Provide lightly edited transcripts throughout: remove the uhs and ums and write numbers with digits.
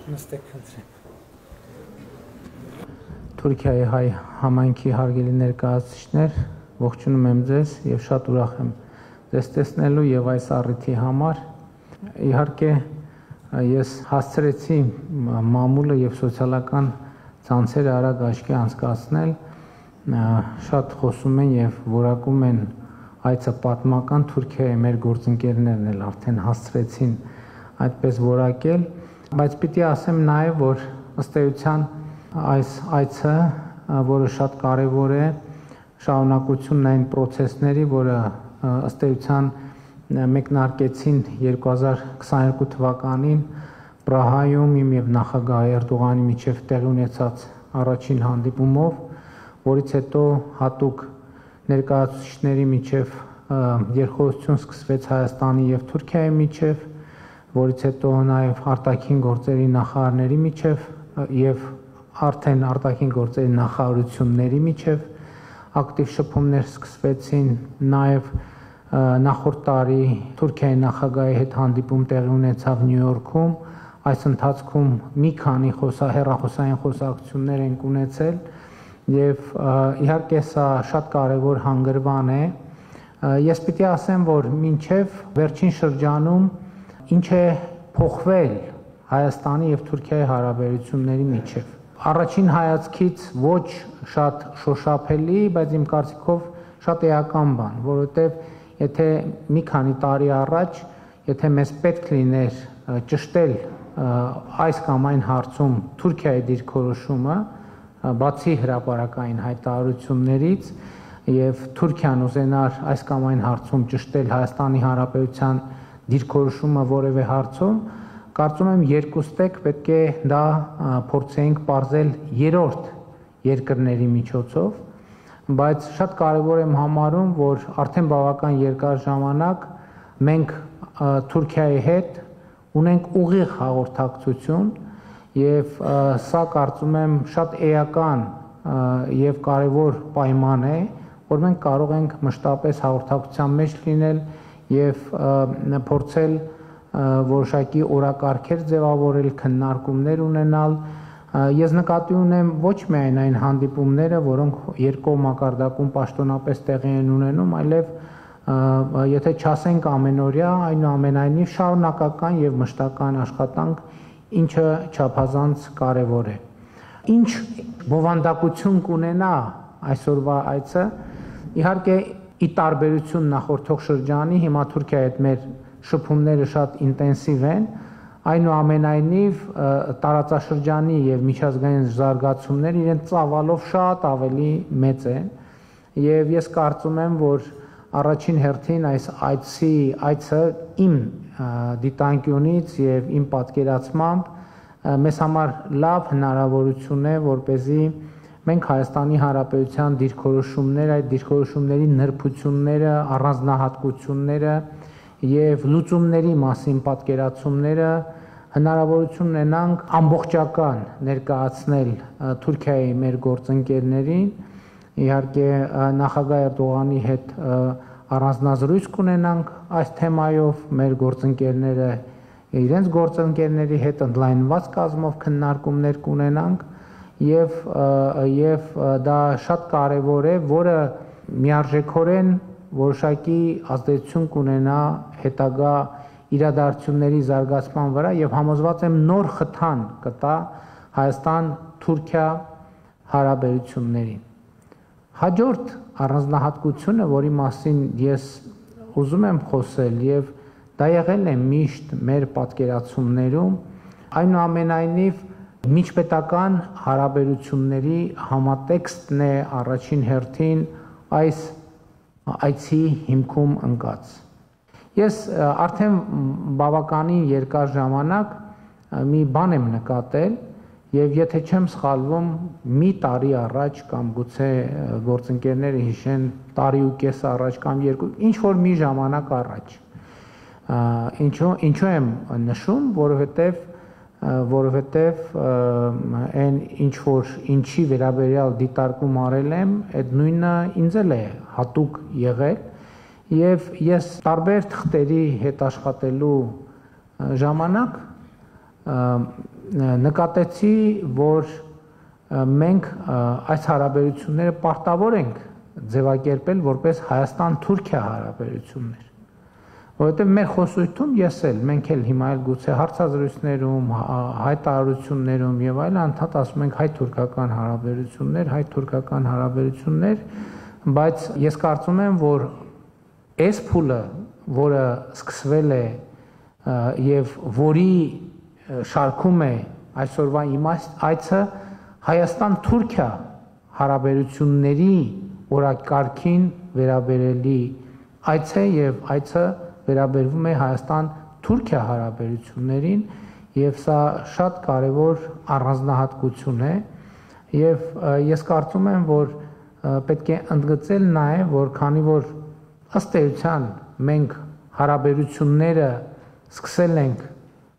Նստեք խնդրեմ։ Թուրքիայի հայ համայնքի հարգելի ներկայացուցիչներ, ողջունում եմ ձեզ եւ շատ ուրախ եմ ձեզ տեսնելու եւ այս առիթի համար։ Իհարկե ես հասցրեցի մամուլը եւ սոցիալական ցանցերը արագ աչքի անցկացնել, շատ խոսում են եւ որակում են այցը պատմական Թուրքիայի մեր գործընկերներն էլ արդեն հասցրեցին այդպես որակել, բայց պիտի ասեմ նաեւ, որ ըստ էության այս այցը, որը շատ կարևոր է, շարունակությունն այն process-ների, որը ըստ էության մեկնարկեցին 2022 թվականին Պրահայում իմ եւ նախագահ Էրդողանի միջև տեղի ունեցած առաջին հանդիպումով, որից հետո հատուկ ներկայացուցիչների միջև երկխոսություն սկսվեց Հայաստանի եւ Թուրքիայի միջև, որից հետո նաեւ արտաքին գործերի նախարարների միջև եւ արդեն արտաքին գործերի նախարարությունների միջև ակտիվ շփումներ սկսվեցին, նաեւ նախորդ տարի Թուրքիայի նախագահի հետ հանդիպում տեղի ունեցավ Նյու Յորքում, այս ընթացքում մի քանի հեռախոսային խոսակցություններ ենք ունեցել եւ իհարկե սա շատ կարեւոր հանգրվան է։ Ես պիտի ասեմ, որ մինչեւ վերջին շրջանում ինչ է փոխվել Հայաստանի եւ Թուրքիայի հարաբերությունների միջև։ Առաջին հայացքից ոչ շատ շոշափելի, բայց իմ կարծիքով շատ էական բան, որովհետեւ եթե մի քանի տարի առաջ, եթե մեզ պետք լիներ ճշտել այս կամ այն հարցում Թուրքիայի դիրքորոշումը, բացի հրապարակային հայտարարություններից եւ Թուրքիան ուզենար այս կամ այն հարցում ճշտել Հայաստանի Հանրապետության դիրքորոշումը որևէ հարցում, կարծում եմ երկուստեք պետք է դա փորձենք պարզել երրորդ երկրների միջոցով, բայց շատ կարևոր եմ համարում, որ արդեն բավական երկար ժամանակ մենք Թուրքիայի հետ ունենք ուղիղ հաղորդակցություն եւ սա կարծում եմ շատ էական եւ կարևոր պայման է, որ մենք կարող ենք մշտապես հաղորդակցության մեջ լինել եւ փորձել որոշակի օրակարգեր ձևավորել, քննարկումներ ունենալ։ Ես նկատի ունեմ ոչ միայն այն հանդիպումները, որոնք երկու մակարդակում պաշտոնապես տեղի են ունենում, այլև եթե չասենք ամենօրյա, այնուամենայնիվ շարունակական եւ մշտական աշխատանք, ինչը չափազանց կարեւոր է։ Ինչ բովանդակություն կունենա այսօրվա այցը, իհարկե ի տարբերություն նախորդող շրջանի, հիմա Թուրքիայի հետ մեր շփումները շատ ինտենսիվ են, այնուամենայնիվ տարածաշրջանի եւ միջազգային զարգացումները իրենց ծավալով շատ ավելի մեծ են եւ ես կարծում եմ, որ առաջին հերթին այս այցը իմ դիտանկյունից եւ իմ պատկերացմամբ մեզ համար լավ հնարավորություն է, որպեսզի մենք Հայաստանի Հանրապետության դիրքորոշումները, այդ դիրքորոշումների նրբությունները, առանձնահատկությունները եւ լուծումների մասին պատկերացումները հնարավորություն ունենանք ամբողջական ներկայացնել Թուրքիայի մեր գործընկերներին, իհարկե նախագահ Էրդողանի հետ առանձնազրույց կունենանք այս թեմայով, մեր գործընկերները իրենց գործընկերների հետ ընդլայնված կազմով քննարկումներ կունենանք եւ դա շատ կարեւոր է, որը միարժեքորեն որոշակի ազդեցություն կունենա հետագա իրադարձությունների զարգացման վրա եւ համոզված եմ նոր խթան կտա Հայաստան-Թուրքիա հարաբերություններին։ Հաջորդ առանձնահատկությունը, որի մասին ես ուզում եմ խոսել եւ դա եղել է միշտ մեր պատկերացումներում, այնուամենայնիվ միջպետական հարաբերությունների համատեքստն է առաջին հերթին այս այցի հիմքում ընկած։ Ես արդեն բավականին երկար ժամանակ մի բան եմ նկատել եւ եթե չեմ սխալվում մի տարի առաջ կամ գուցե գործընկերները հիշեն տարի ու կես առաջ կամ երկու ինչ որ մի ժամանակ առաջ ինչու եմ նշում, որովհետեւ այն ինչ որ ինչի վերաբերյալ դիտարկում արել եմ, այդ նույնը ինձ էլ է հատուկ եղել եւ ես տարբեր թղթերի հետ աշխատելու ժամանակ նկատեցի, որ մենք այս հարաբերությունները պարտավոր ենք ձևակերպել որպես Հայաստան-Թուրքիա հարաբերություններ, որովհետև մեր խոսույթում մենք էլ հիմա էլ գուցե հարցազրույցներում, հայտարարություններում եւ այլն անդադ ասում ենք հայ-թուրքական հարաբերություններ, բայց ես կարծում եմ, որ այս փուլը, որը սկսվել է եւ որի շարքում է այսօրվա այցը Հայաստան-Թուրքիա հարաբերությունների օրակարգին վերաբերելի այց է եւ այցը վերաբերվում է Հայաստան-Թուրքիա հարաբերություններին եւ սա շատ կարեւոր առանձնահատկություն է եւ ես կարծում եմ, որ պետք է ընդգծել նաեւ, որ քանի որ ըստ էության մենք հարաբերությունները սկսել ենք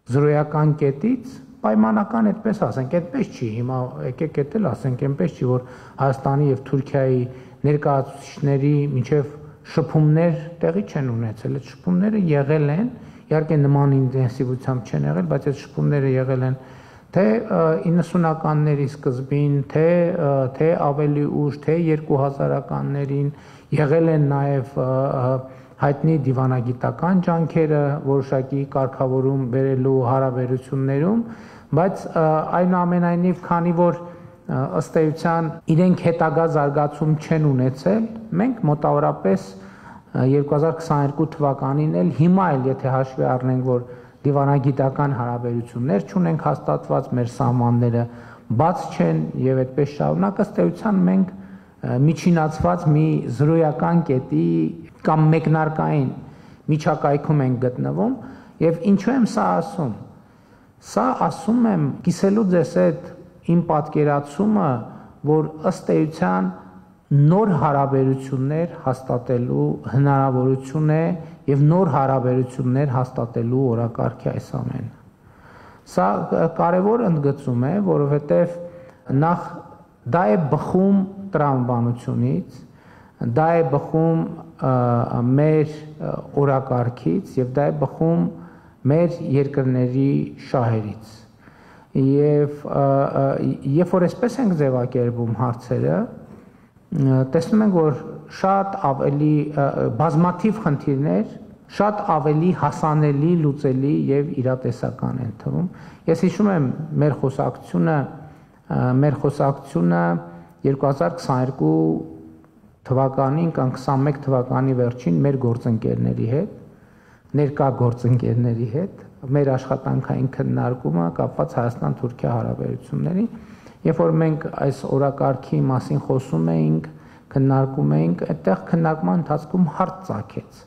զրոյական կետից, պայմանական այդպես ասենք, այդպես չի, հիմա եկեք էդ էլ ասենք, այնպես չի, որ Հայաստանի եւ Թուրքիայի ներկայացուցիչների միջև շփումներ տեղի չեն ունեցել, այդ շփումները եղել են, իհարկե նման ինտենսիվությամբ չեն եղել, բայց այդ շփումները եղել են թե 90-ականների սկզբին, թե ավելի ուշ, թե 2000-ականներին, եղել են նաև հայտնի դիվանագիտական ջանքերը որոշակի կարգավորում բերելու հարաբերություններում, բայց այնուամենայնիվ, քանի որ ըստ էության իրենք հետագա զարգացում չեն ունեցել, մենք մոտավորապես 2022 թվականին էլ հիմա էլ եթե հաշվի առնենք, որ դիվանագիտական հարաբերություններ չունենք հաստատված, մեր սահմանները բաց չեն եւ այդպես շարունակ, ըստ էության մենք միջինացված մի զրոյական կետի կամ մեկնարկային միջակայքում ենք գտնվում եւ ինչու եմ սա ասում։ Սա ասում եմ կիսելու ձեզ այդ իմ պատկերացումը, որ ըստ էության նոր հարաբերություններ հաստատելու հնարավորություն է եւ նոր հարաբերություններ հաստատելու օրակարգի այս ամենը։ Սա կարևոր ընդգծում է, որովհետեւ նախ դա է բխում տրամաբանությունից, դա է բխում մեր օրակարգից եւ դա է բխում մեր երկրների շահերից։ Եվ երբ որ այսպես ենք ձևակերպում հարցերը, տեսնում ենք, որ շատ ավելի բազմաթիվ խնդիրներ, շատ ավելի հասանելի, լուծելի եւ իրատեսական են թվում։ Ես հիշում եմ մեր խոսակցությունը 2022 թվականին կամ 21 թվականի վերջին մեր գործընկերների հետ, ներկա գործընկերների հետ, մեր աշխատանքային քննարկումը կապված Հայաստան-Թուրքիա հարաբերությունների, երբ որ մենք այս օրակարգի մասին խոսում էինք, քննարկում էինք, այդտեղ քննարկման ընթացքում հարց ծագեց։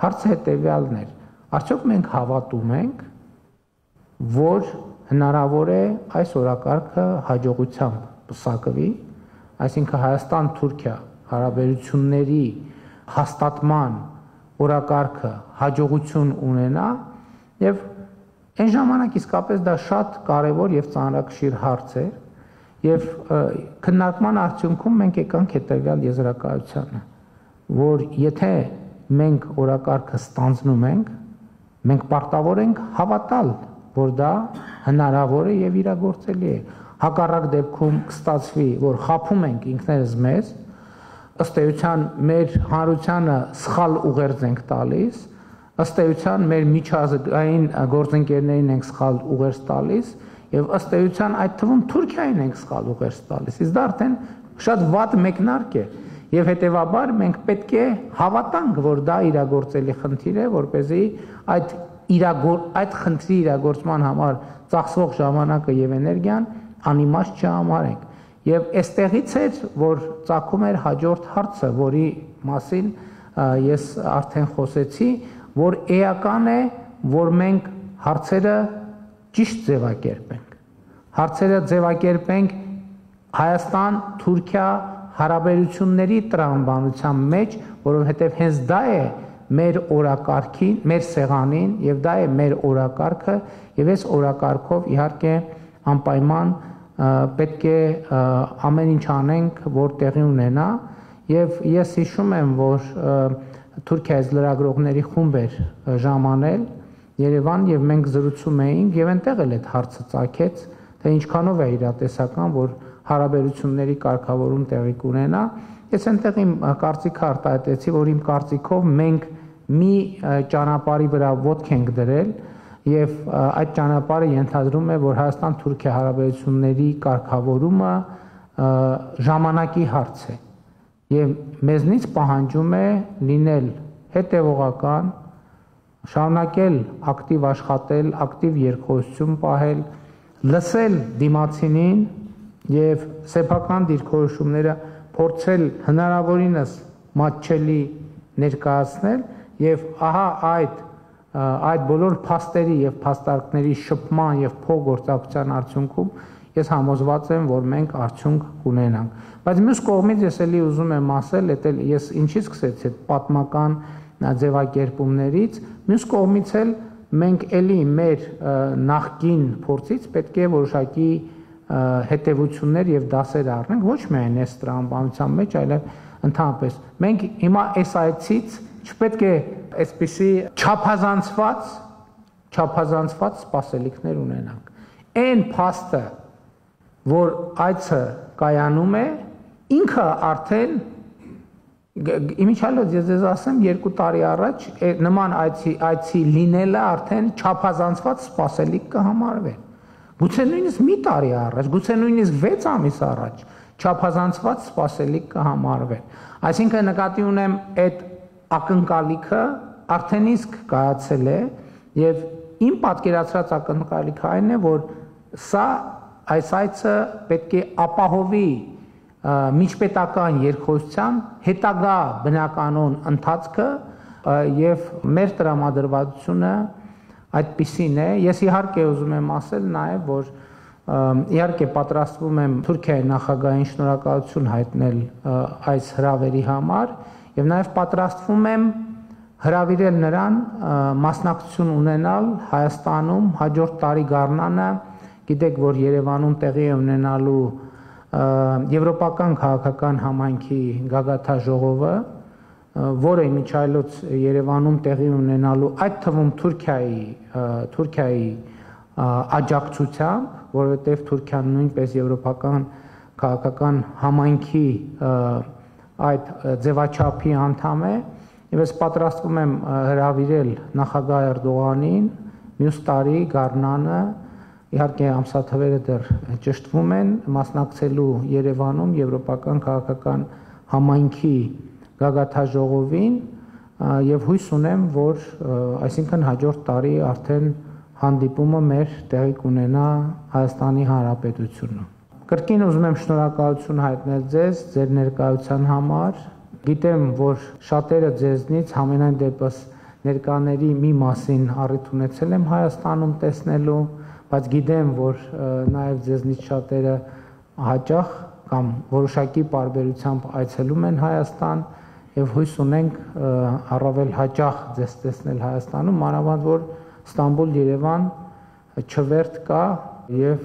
Հարցը հետեւյալն էր. արդյոք մենք հավատում ենք, որ հնարավոր է այս օրակարգը հաջողությամբ պսակվի, այսինքն Հայաստան-Թուրքիա հարաբերությունների հաստատման օրակարգը հաջողություն ունենա եւ այն ժամանակ իսկապես դա շատ կարեւոր եւ ծանրակշիռ հարց էր եւ քննարկման արդյունքում մենք եկանք հետեւյալ եզրակացությանը, որ եթե մենք օրակարգը ստանձնում ենք, մենք պարտավոր ենք հավատալ, որ դա հնարավոր է եւ իրագործելի է։ Հակառակ դեպքում կստացվի, որ խաբում ենք ինքներս մեզ, ըստ էության մեր հանրությանը սխալ ուղերձ ենք տալիս, ըստ էության մեր միջազգային գործընկերներին ենք սխալ ուղերձ տալիս եւ ըստ էության այդ թվում Թուրքիային ենք սխալ ուղերձ տալիս։ Իսկ դա արդեն շատ վատ մեկնարկ է եւ հետեւաբար մենք պետք է հավատանք, որ դա իրագործելի խնդիր է, որպեսզի այդ խնդրի իրագործման համար ծախսվող ժամանակը եւ էներգիան անիմաստ չհամարենք։ Եվ այստեղից էր, որ ծագում էր հաջորդ հարցը, որի մասին ես արդեն խոսեցի, որ էական է, որ մենք հարցերը ճիշտ ձևակերպենք։ Հարցերը ձևակերպենք Հայաստան-Թուրքիա հարաբերությունների տրամաբանության մեջ, որովհետև հենց դա է մեր օրակարգին, մեր սեղանին եւ դա է մեր օրակարգը եւ այս օրակարգով իհարկե անպայման պետք է ամեն ինչ անենք, որ տեղի ունենա եւ ես հիշում եմ, որ Թուրքիայից լրագրողների խումբ էր ժամանել Երևան եւ մենք զրուցում էինք եւ այնտեղ էլ այդ հարցը ծագեց, թե ինչքանով է իրատեսական, որ հարաբերությունների կարգավորում տեղի կունենա։ Ես այնտեղ իմ կարծիքը արտահայտեցի, որ իմ կարծիքով մենք մի ճանապարհի վրա ոտք ենք դրել եւ այդ ճանապարհը ենթադրում է, որ Հայաստան-Թուրքիա հարաբերությունների կարգավորումը ժամանակի հարց է եւ մեզնից պահանջում է լինել հետեւողական, շարունակել ակտիվ աշխատել, ակտիվ երկխոսություն պահել, լսել դիմացինին եւ սեփական դիրքորոշումները փորձել հնարավորինս մատչելի ներկայացնել եւ ահա այդ բոլոր փաստերի եւ փաստարկների շփման եւ փոխգործակցության արդյունքում ես համոզված եմ, որ մենք արդյունք կունենանք։ Բայց մյուս կողմից ես էլի ուզում եմ ասել, ես ինչի՞ց սկսեցի այդ պատմական ձևակերպումներից, մյուս կողմից էլ մենք էլի մեր նախկին փորձից պետք է որոշակի հետևություններ եւ դասեր առնենք, ոչ միայն այս տրամաբանության մեջ, այլև ընդհանրապես։ Մենք հիմա այս այցից չպետք է այսպիսի չափազանցված սպասելիքներ ունենանք։ Այն փաստը, որ այցը կայանում է, ինքը արդեն իմիջիալոց ես ասեմ 2 տարի առաջ նման այցի լինելը արդեն չափազանցված սպասելիք կհամարվեր։ Գուցե նույնիսկ մի տարի առաջ, գուցե նույնիսկ 6 ամիս առաջ չափազանցված սպասելիք կհամարվեր։ Այսինքն նկատի ունեմ այդ ակնկալիքը արդեն իսկ կայացել է եւ իմ պատկերացրած ակնկալիքը այն է, որ այս այցը պետք է ապահովի միջպետական երկխոսության հետագա բնականոն ընթացքը եւ մեր տրամադրվածությունը այդպիսին է։ Ես իհարկե ուզում եմ ասել նաեւ, որ իհարկե պատրաստվում եմ Թուրքիայի նախագահին շնորհակալություն հայտնել այս հրավերի համար եւ նաեւ պատրաստվում եմ հրավիրել նրան մասնակցություն ունենալ Հայաստանում հաջորդ տարի գարնանը։ Գիտեք, որ Երևանում տեղի է ունենալու Եվրոպական քաղաքական համայնքի գագաթաժողովը, որը իմիջիալոց Երևանում տեղի ունենալու այդ թվում Թուրքիայի աջակցությամբ, որովհետև Թուրքիան նույնպես Եվրոպական քաղաքական համայնքի այդ ձևաչափի անդամ է, եւ ես պատրաստվում եմ հրավիրել նախագահ Էրդողանին մյուս տարի գարնանը, իհարկե ամսաթվերը դեռ ճշտվում են, մասնակցելու Երևանում Եվրոպական քաղաքական համայնքի գագաթաժողովին եւ հույս ունեմ, որ այսինքն հաջորդ տարի արդեն հանդիպումը մեր տեղի կունենա Հայաստանի Հանրապետությունում։ Կրկին ուզում եմ շնորհակալություն հայտնել ձեզ ձեր ներկայության համար։ Գիտեմ, որ շատերը ձեզնից համենայն դեպս ներկաների մի մասին առիթ ունեցել եմ Հայաստանում տեսնելու, բայց գիտեմ, որ նաև ձեզնից շատերը հաճախ կամ որոշակի պարբերությամբ այցելում են Հայաստան եւ հույս ունենք առավել հաճախ ձեզ տեսնել Հայաստանում, մանավանդ որ Ստամբուլ-Երևան չվերթ կա եւ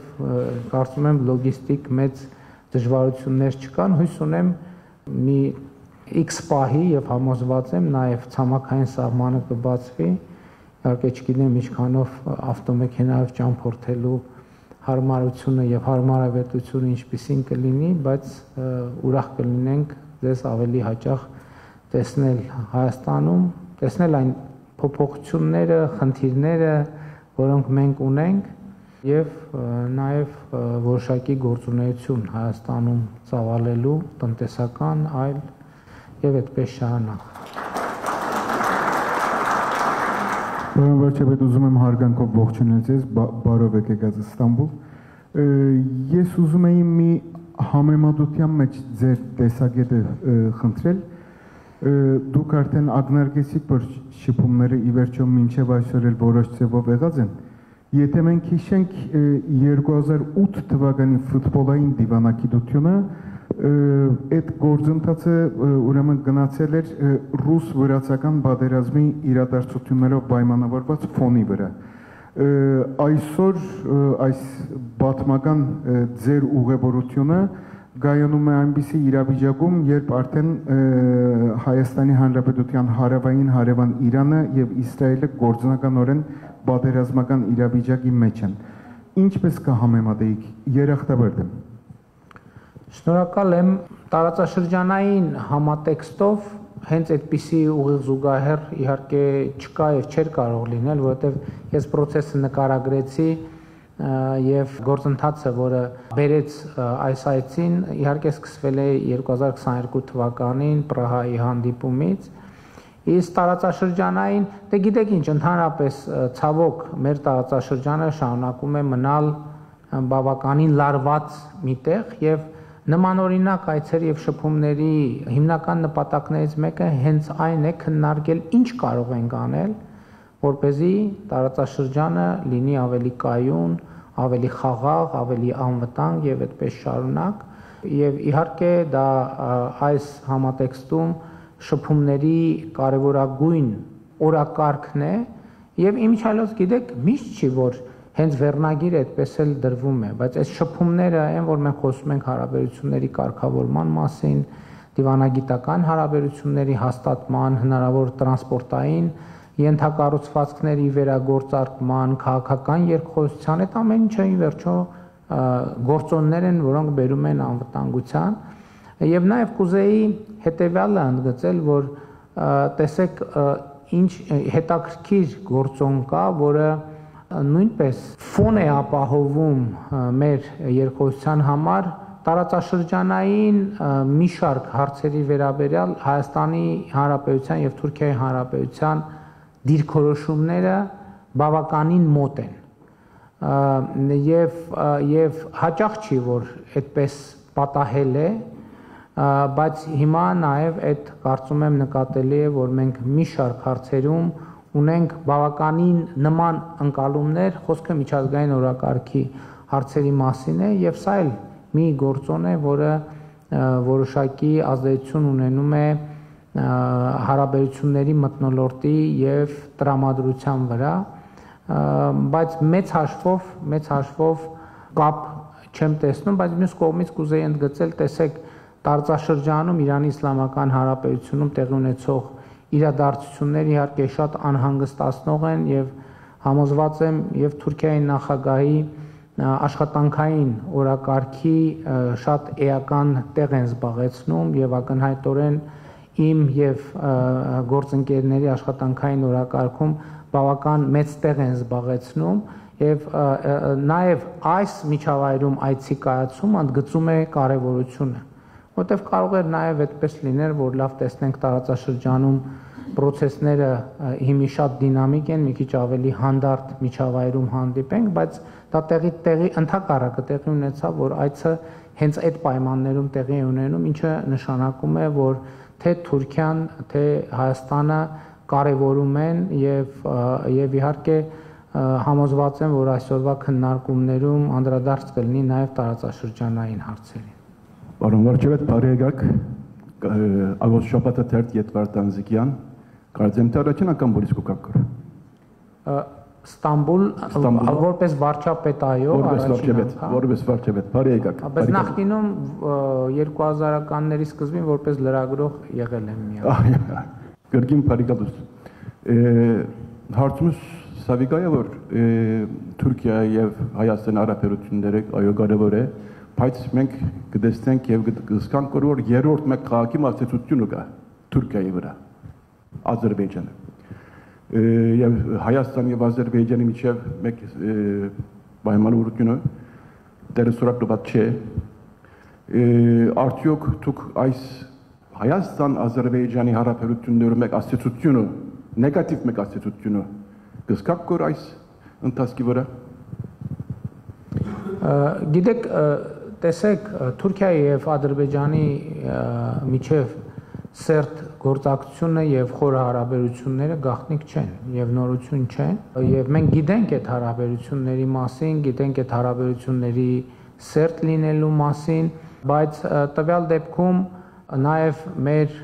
կարծում եմ լոգիստիկ մեծ դժվարություններ չկան, հույս ունեմ մի X պահի եւ համոզված եմ նաեւ ցամաքային սահմանը կբացվի, իհարկե չգիտեմ ինչքանով ավտոմեքենայով ճամփորդելու հարմարությունը եւ հարմարավետությունը ինչպիսին կլինի, բայց ուրախ կլինենք ձեզ ավելի հաճախ տեսնել Հայաստանում, տեսնել այն փոփոխությունները, խնդիրները, որոնք մենք ունենք եւ նաեւ որոշակի գործունեություն Հայաստանում ծավալելու տնտեսական, այլ եւ այդպես շարունակ։ Պարոն վարչապետ, ուզում եմ հարգանքով ողջունել ձեզ, բարով եք եկած Ստամբուլ։ Ես ուզում եի մի համեմատության մեջ ձեր տեսակետը խնդրել։ Դուք արդեն ակնարկեցիք, որ շփումները ի վերջո մինչև այսօր էլ որոշ ձևով եղած են։ Եթե մենք հիշենք 2008 թվականի ֆուտբոլային դիվանագիտությունը, այդ գործընթացը ուրեմն գնացել էր ռուս-վրացական պատերազմի իրադարձություններով պայմանավորված ֆոնի վրա։ Այսօր այս պատմական ձեր ուղևորությունը գայանում է այնպիսի իրավիճակում, երբ արդեն Հայաստանի Հանրապետության հարավային հարևան Իրանը եւ Իսրայելը գործնականորեն պատերազմական իրավիճակի մեջ են։ Ինչպես կհամեմատեիք երախտաբարդ եմ։ Շնորհակալ եմ տարածաշրջանային համատեքստով հենց այդպիսի ուղիղ զուգահեռ իհարկե չկա եւ չէր կարող լինել, որովհետեւ ես process-ը նկարագրեցի եւ գործընթացը, որը բերեց այս այցին, իհարկե սկսվել է 2022 թվականին Պրահայի հանդիպումից, իսկ տարածաշրջանային, դե գիտեք ինչ, ընդհանրապես ցավոք մեր տարածաշրջանը շարունակում է մնալ բավականին լարված միտեղ եւ նմանօրինակ այցերի եւ շփումների հիմնական նպատակներից մեկը հենց այն է քննարկել ինչ կարող ենք անել, որպեսզի տարածաշրջանը լինի ավելի կայուն, ավելի խաղաղ, ավելի անվտանգ եւ այդպես շարունակ եւ իհարկե դա այս համատեքստում շփումների կարևորագույն օրակարգն է եւ իմիջիայլոց գիտեք միշտ չի որ հենց վերնագիրը այդպես էլ դրվում է, բայց այս շփումները այն որ մենք խոսում ենք հարաբերությունների կարգավորման մասին, դիվանագիտական հարաբերությունների հաստատման, հնարավոր տրանսպորտային ենթակառուցվածքների վերագործարկման, քաղաքական երկխոսության, այդ ամեն ինչը ի վերջո գործոններ են, որոնք բերում են անվտանգության, եւ նաեւ կուզեի հետեւյալը ընդգծել, որ տեսեք ինչ հետաքրքիր գործոն կա, որը նույնպես ֆոն է ապահովում մեր երկխոսության համար տարածաշրջանային մի շարք հարցերի վերաբերյալ Հայաստանի Հանրապետության եւ Թուրքիայի Հանրապետության դիրքորոշումները բավականին մոտ են եւ հաճախ չի որ այդպես պատահել է բայց հիմա նաեւ այդ կարծում եմ նկատելի է որ մենք մի շարք հարցերում ունենք բավականին նման ընկալումներ, խոսքը միջազգային օրակարգի հարցերի մասին է եւ սա էլ մի գործոն է, որը որոշակի ազդեցություն ունենում է հարաբերությունների մթնոլորտի եւ տրամադրության վրա, բայց մեծ հաշվով կապ չեմ տեսնում, բայց մյուս կողմից կուզեի ընդգծել, տեսեք, տարածաշրջանում Իրանի Իսլամական Հանրապետությունում տեղի ունեցող իրադարձությունները իհարկե շատ անհանգստացնող են եւ համոզված եմ եւ Թուրքիայի նախագահի աշխատանքային օրակարգի շատ էական տեղ են զբաղեցնում եւ ակնհայտորեն իմ եւ գործընկերների աշխատանքային օրակարգում բավական մեծ տեղ են զբաղեցնում եւ նաեւ այս միջավայրում այցի կայացումը ընդգծում է կարեւորությունը որտեվ կարող էր նաեւ այդպես լինել որ լավ տեսնենք տարածաշրջանում process-ները հիմի շատ դինամիկ են, մի քիչ ավելի հանդարտ միջավայրում հանդիպենք, բայց դա տեղի ընդհակառակը տեղի ունեցավ, որ այցը հենց այդ պայմաններում տեղի է ունենում, ինչը նշանակում է, որ թե Թուրքիան, թե Հայաստանը կարևորում են եւ իհարկե համոզված եմ, որ այսօրվա քննարկումներում անդրադարձ կլինի նաեւ տարածաշրջանային հարցերին։ Պարոն վարչապետ, բարի եկաք։ Ագոս շաբաթը թերթ Ետվարդ Անզիկյան, կարծեմ թե առաջին անգամ որից կուկակոր։ Ստամբուլ, որպես վարչապետ, այո, որպես վարչապետ, բարի եկաք։ Բայց նախկինում 2000-ականների սկզբին որպես լրագրող եղել եմ միայն։ Գրգին Փարիգալուս։ Հարցումս Սավիկայը որ Թուրքիայի եւ Հայաստանի հարաբերությունները այո կարեւոր է, բայց մենք կտեսնենք եւ կզգանք որ երրորդ մեկ քաղաքի մասնակցությունը կա Թուրքիայի վրա Ադրբեջանը եւ Հայաստանի եւ Ադրբեջանի միջեւ մեկ պայմանավորությունը դերսուրապտված չէ արդյոք դուք այս Հայաստան-Ադրբեջանի հարաբերությունները մեկ ասոցիացիոնը նեգատիվ մեկ ասոցիացիոնը կզգաք որ այս ընթացքի վրա գիտեք տեսեք Թուրքիայի եւ Ադրբեջանի միջև սերտ գործակցությունը եւ խոր հարաբերությունները գաղտնիք չեն եւ նորություն չեն եւ մենք գիտենք այդ հարաբերությունների մասին, գիտենք այդ հարաբերությունների սերտ լինելու մասին, բայց տվյալ դեպքում նաեւ մեր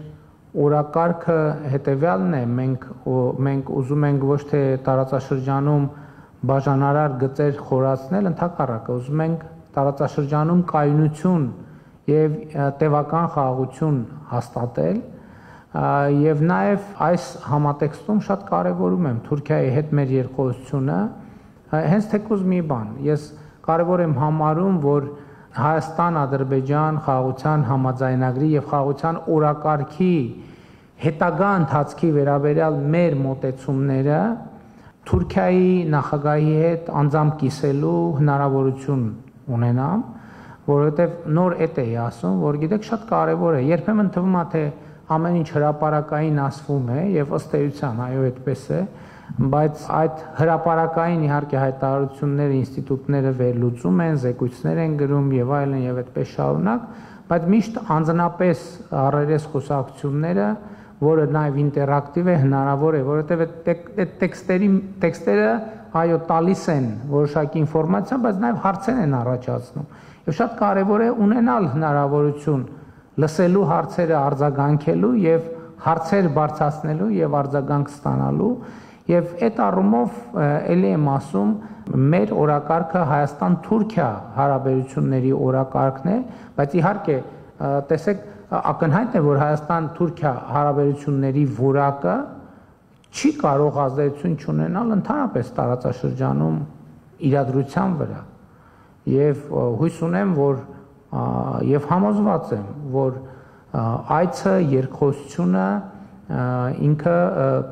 օրակարգը հետեւյալն է, մենք ուզում ենք ոչ թե տարածաշրջանում բաժանարար գծեր խորացնել, ընդհակառակը ուզում ենք տարածաշրջանում կայունություն եւ տևական խաղաղություն հաստատել եւ նաեւ այս համատեքստում շատ կարեւորում եմ Թուրքիայի հետ մեր երկխոսությունը հենց թեկուզ մի բան ես կարեւոր եմ համարում որ Հայաստան-Ադրբեջան խաղաղության համաձայնագրի եւ խաղաղության օրակարգի հետագա ընթացքի վերաբերյալ մեր մոտեցումները Թուրքիայի նախագահի հետ անձամբ կիսելու հնարավորություն ունենամ, որովհետև նոր էդ էի ասում, որ գիտեք շատ կարևոր է, երբեմն թվում է թե ամեն ինչ հրապարակային ասվում է եւ ըստ էության այո այդպես է, բայց այդ հրապարակային իհարկե հայտարարությունները ինստիտուտները վերլուծում են, զեկույցներ են գրում եւ այլն եւ այդպես շարունակ, բայց միշտ անձնապես առերես խոսակցությունները որը նաև ինտերակտիվ է հնարավոր է, որովհետև այդ տեքստերը այո տալիս են որոշակի ինֆորմացիա, բայց նաև հարցեր են առաջացնում։ Եվ շատ կարևոր է ունենալ հնարավորություն լսելու հարցերը արձագանքելու եւ հարցեր բարձրացնելու եւ արձագանք ստանալու եւ այդ առումով ելի եմ ասում մեր օրակարգը Հայաստան-Թուրքիա հարաբերությունների օրակարգն է, բայց իհարկե տեսեք ակնհայտ է որ Հայաստան-Թուրքիա հարաբերությունների որակը չի կարող ազդեցություն չունենալ ընդհանրապես տարածաշրջանում իրադրության վրա եւ հույս ունեմ որ եւ համոզված եմ որ այցը երկխոսությունը ինքը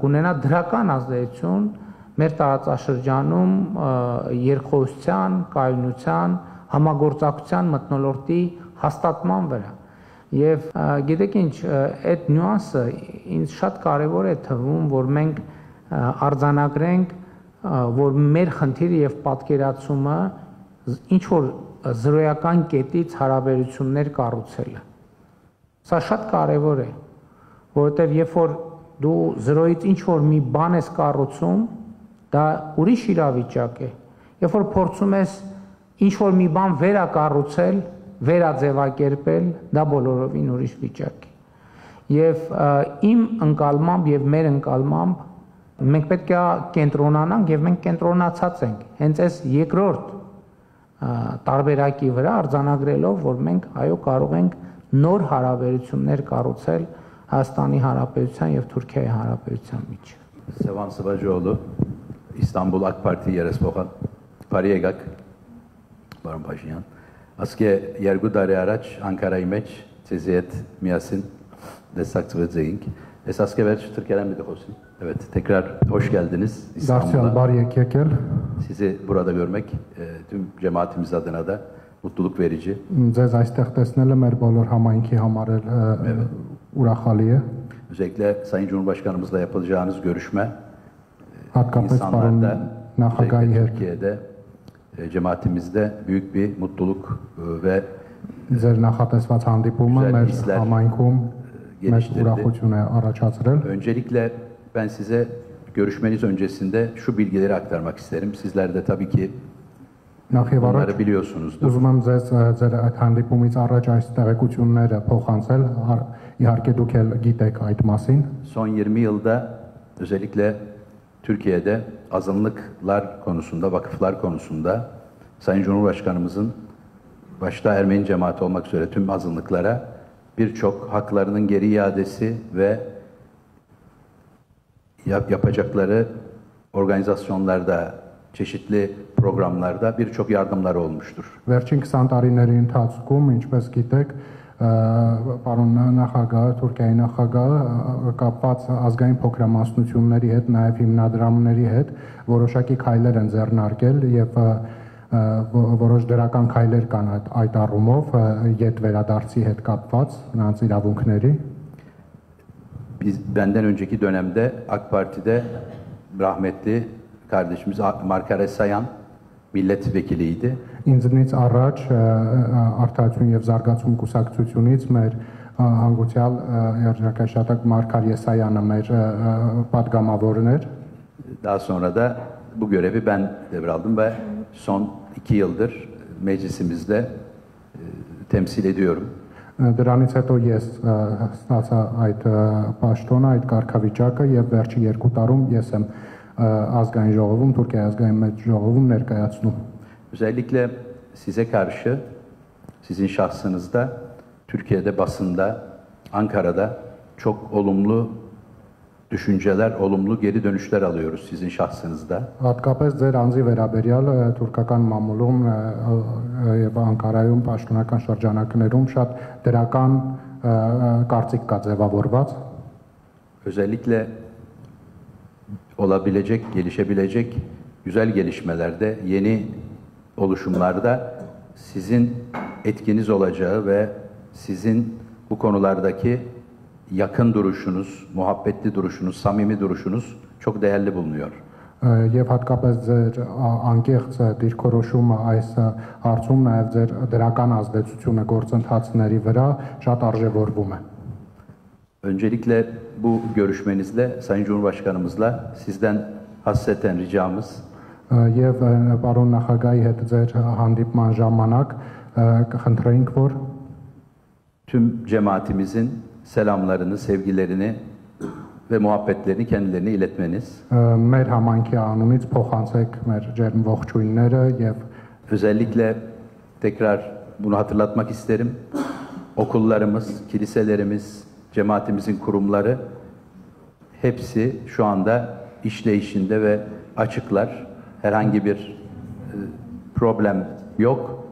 կունենա դրական ազդեցություն մեր տարածաշրջանում երկխոսության, կայունության, համագործակցության մթնոլորտի հաստատման վրա Եվ գիտեք ինչ, այդ նյուանսը ինձ շատ կարևոր է թվում, որ մենք արձանագրենք, որ մեր խնդիրը եւ պատկերացումը ինչ որ զրոյական կետից հարաբերություններ կառուցելը։ Սա շատ կարևոր է, որովհետեւ երբ որ դու զրոյից ինչ որ մի բան ես կառուցում, դա ուրիշ իրավիճակ է։ Երբ որ փորձում ես ինչ որ մի բան վերակառուցել, վերաձևակերպել, դա բոլորովին ուրիշ վիճակ է։ Եվ իմ ընկալմամբ եւ մեր ընկալմամբ մենք պետք է կենտրոնանանք եւ մենք կենտրոնացած ենք։ Հենց այս երկրորդ տարբերակի վրա արձանագրելով, որ մենք այո կարող ենք նոր հարաբերություններ կառուցել Հայաստանի Հանրապետության եւ Թուրքիայի Հանրապետության միջեւ։ Sevan Sıvacıoğlu, İstanbul AK Parti երեսփոխան, բարի եկաք, պարոն Փաշինյան։ Ասկե երկու տարի առաջ Անկարայի մեջ ցեզի հետ միասին դեսակցվեցինք։ Ես ասկե վերջ Türkiye'den bir de olsun. Evet, tekrar hoş geldiniz İstanbul'a. Բարի եկել։ Sizi burada görmek tüm cemaatimiz adına da mutluluk verici. Ձեզ այստեղ տեսնելը մեր բոլոր համայնքի համար ուրախալի է։ Özellikle Sayın Cumhurbaşkanımızla yapılacağınız görüşme Հատկապես պարոն նախագահի հետ Türkiye'de cemaatimizde büyük bir mutluluk ve ձեր նախատեսված հանդիպումը մեր համայնքում մեծ ուրախություն է առաջացրել։ Öncelikle ben size görüşmeniz öncesinde şu bilgileri aktarmak isterim. Sizler de tabii ki bunları biliyorsunuzdur. Ուզում եմ ձեր այդ հանդիպումից առաջ այս տեղեկությունները փոխանցել, իհարկե դուք էլ գիտեք այդ մասին։ Son 20 yılda özellikle Türkiye'de azınlıklar konusunda, vakıflar konusunda Sayın Cumhurbaşkanımızın başta Ermeni cemaati olmak üzere tüm azınlıklara birçok haklarının geri iadesi ve yapacakları organizasyonlarda, çeşitli programlarda birçok yardımlar olmuştur. Վերջին 20 տարիների ընթացքում, ինչպես գիտեք, պարոն նախագահը, Թուրքիայի նախագահը կապված ազգային փոքրամասնությունների հետ, նաև հիմնադրամների հետ որոշակի քայլեր են ձեռնարկել եւ որոշ դրական քայլեր կան այդ առումով յետ վերադարձի հետ կապված նրանց իրավունքների։ Benden önceki dönemde AK Parti'de rahmetli kardeşimiz Markar Esayan milletvekiliydi. Ինձնից առաջ Արդարություն եւ զարգացում կուսակցությունից մեր հանգուցյալ երաժշտական Մարկար Եսայանը մեր պատգամավորն էր։ Daha sonra da bu görevi ben devraldım ve son 2 yıldır meclisimizde temsil ediyorum. Դրանից հետո ես ստացա այդ պաշտոնը, այդ կարգավիճակը եւ վերջի 2 տարում ես եմ ազգային ժողովում, Թուրքիայի ազգային մեծ ժողովում ներկայացնում։ Özellikle size karşı, sizin şahsınızda Türkiye'de basında, Ankara'da çok olumlu düşünceler, olumlu geri dönüşler alıyoruz sizin şahsınızda. Հատկապես ձեր անձի վերաբերյալ թուրքական մամուլում եւ Անկարայում պաշտոնական շրջանակներում շատ դրական կարծիք կա ձևավորված։ Özellikle olabilecek, gelişebilecek güzel gelişmelerde, yeni oluşumlarda sizin etkiniz olacağı ve sizin bu konulardaki yakın duruşunuz, muhabbetli duruşunuz, samimi duruşunuz çok değerli bulunuyor. Եվ հատկապես ձեր անկեղծ դիրքորոշումը այս հարցում նաև ձեր դրական ազդեցությունը գործընթացների վրա շատ արժևորվում է։ Öncelikle bu görüşmenizle Sayın Cumhurbaşkanımızla sizden hasreten ricamız Եվ պարոն նախագահի հետ ձեր հանդիպման ժամանակ կխնդրեինք, որ tüm cemaatimizin selamlarını, sevgilerini ve muhabbetlerini kendilerine iletmeniz. Մեր համայնքի անունից փոխանցեք մեր ջերմ ողջույնները եւ Özellikle tekrar bunu hatırlatmak isterim. Okullarımız, kiliselerimiz, cemaatimizin kurumları hepsi şu anda işleyişinde ve açıklar. Herhangi bir problem yok.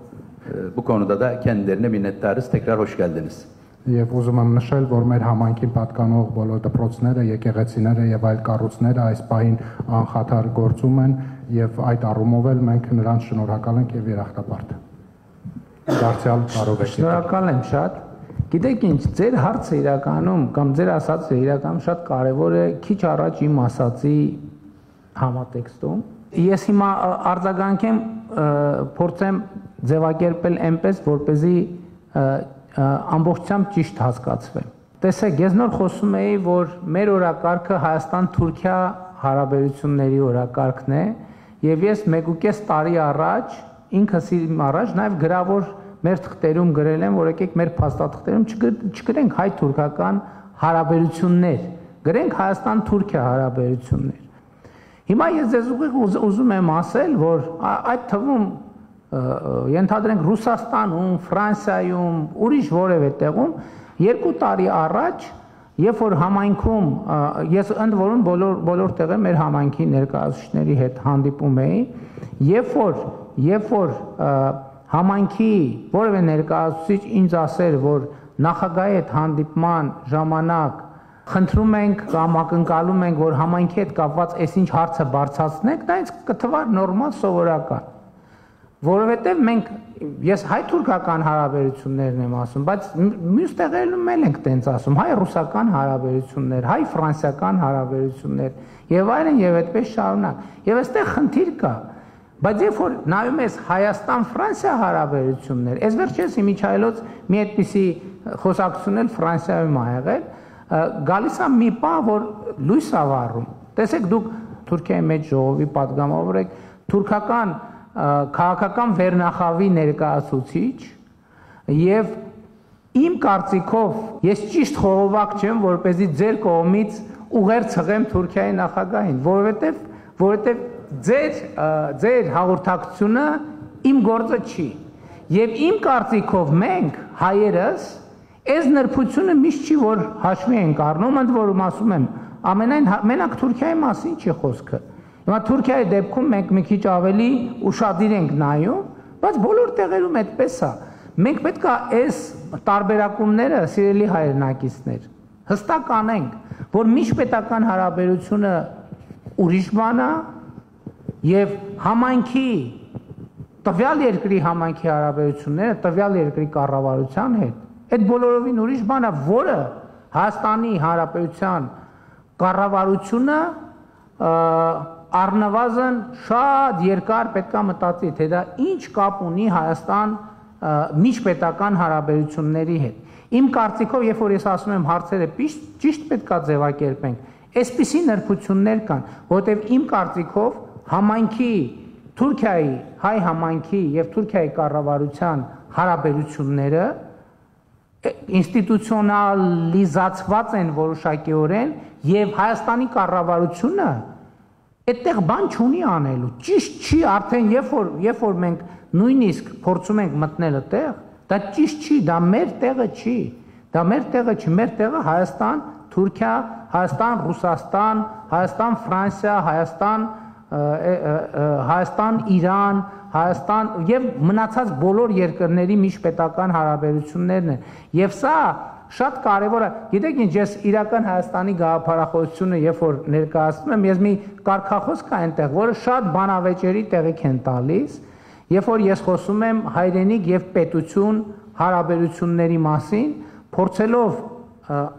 Bu konuda da kendilerine minnettarız. Tekrar hoş geldiniz. Եվ ուզում եմ նշել, որ մեր համայնքին պատկանող բոլոր դպրոցները, եկեղեցիները եւ այլ կառույցները այս պահին անխաթար գործում են եւ այդ առումով էլ մենք նրանց շնորհակալ ենք եւ երախտապարտ։ Դարձյալ կարող եք։ Շնորհակալ եմ շատ։ Գիտեք ինչ, ձեր հարցը իրականում կամ ձեր ասածը իրականում շատ կարևոր է, քիչ առաջ իմ ասածի համատեքստում։ Ես հիմա արձագանքեմ, փորձեմ ձևակերպել այնպես, որպեսզի ամբողջությամբ ճիշտ հասկացվեմ։ Տեսեք, ես նոր խոսում էի, որ մեր օրակարգը Հայաստան-Թուրքիա հարաբերությունների օրակարգն է, եւ ես 1.5 տարի առաջ ինքս իմ առաջ նաեւ գրավոր մեր թղթերում գրել եմ, որ եկեք մեր փաստաթղթերում չգրենք հայ-թուրքական հարաբերություններ, գրենք Հայաստան-Թուրքիա հարաբերություններ։ Հիմա ես ձեզ ուզում եմ ասել, որ այդ թվում ենթադրենք Ռուսաստանում, Ֆրանսիայում, ուրիշ որևէ տեղում 2 տարի առաջ, երբ որ համայնքում ես ընդ որում բոլոր տեղը մեր համայնքի ներկայացուցիչների հետ հանդիպում էի, երբ որ համայնքի որևէ ներկայացուցիչ ինձ ասեր, որ նախագահի հետ հանդիպման ժամանակ խնդրում ենք կամ ակնկալում ենք, որ համայնքի հետ կապված այսինչ հարցը բարձրացնենք, դա ինձ կթվար նորմալ սովորական։ Որովհետև մենք ես հայ-թուրքական հարաբերություններն եմ ասում, բայց մյուս տեղերում էլ ենք տենց ասում, հայ-ռուսական հարաբերություններ, հայ-ֆրանսիական հարաբերություններ եւ այլն եւ այդպես շարունակ։ Եվ այստեղ խնդիր կա, բայց երբ որ նայում ես Հայաստան-Ֆրանսիա հարաբերություններ, այս վերջերս Միչայելոց մի այդպիսի խոսակցություն էլ Ֆրանսիայում ա եղել, գալիս է մի պահ, որ լույս ա վառում։ Տեսեք, դուք Թուրքիայի մեջ ժողովի պատգամավոր եք, թուրքական քաղաքական վերնախավի ներկայացուցիչ եւ իմ կարծիքով ես ճիշտ խողովակ չեմ, որպեսզի ձեր կողմից ուղեր ցղեմ Թուրքիայի նախագահին, որովհետեւ ձեր հաղորդակցությունը իմ գործը չի։ Եվ իմ կարծիքով մենք հայերս այս նրբությունը միշտ չի որ հաշվի ենք առնում, ընդ որում ասում եմ, ամենայն մենակ Թուրքիայի մասին չի խոսքը։ Հիմա Թուրքիայի դեպքում մենք մի քիչ ավելի ուշադիր ենք նայում, բայց բոլոր տեղերում այդպես է։ Մենք պետք է այս տարբերակումները, սիրելի հայրենակիցներ, հստակ անենք, որ միջպետական հարաբերությունը ուրիշ բան է եւ համայնքի տվյալ երկրի համայնքի հարաբերությունները տվյալ երկրի կառավարության հետ այդ բոլորովին ուրիշ բան է, որը Հայաստանի Հանրապետության կառավարությունը առնվազն շատ երկար պետք է մտածի, թե դա ինչ կապ ունի Հայաստան միջպետական հարաբերությունների հետ։ Իմ կարծիքով, երբ որ ես ասում եմ հարցերը ճիշտ պետք է ձևակերպենք, այսպիսի նրբություններ կան, որտեղ իմ կարծիքով համայնքի Թուրքիայի, հայ համայնքի եւ Թուրքիայի կառավարության հարաբերությունները ինստիտուցիոնալիզացված են որոշակիորեն եւ Հայաստանի կառավարությունը այդտեղ բան չունի անելու, ճիշտ չի արդեն երբ որ մենք նույնիսկ փորձում ենք մտնել այդտեղ, Դա ճիշտ չի, դա մեր տեղը չի։ Դա մեր տեղը չի, մեր տեղը Հայաստան, Թուրքիա, Հայաստան, Ռուսաստան, Հայաստան, Ֆրանսիա, Հայաստան, Իրան, Հայաստան եւ մնացած բոլոր երկրների միջպետական հարաբերություններն են։ Եվ սա շատ կարևոր է։ Գիտեք ինչ, ես իրական Հայաստանի գաղափարախոսությունը երբ որ ներկայացնում եմ, ես մի կարգախոս կա այնտեղ, որը շատ բանավեճերի տեղիք են տալիս, երբ որ ես խոսում եմ հայրենիք եւ պետություն հարաբերությունների մասին, փորձելով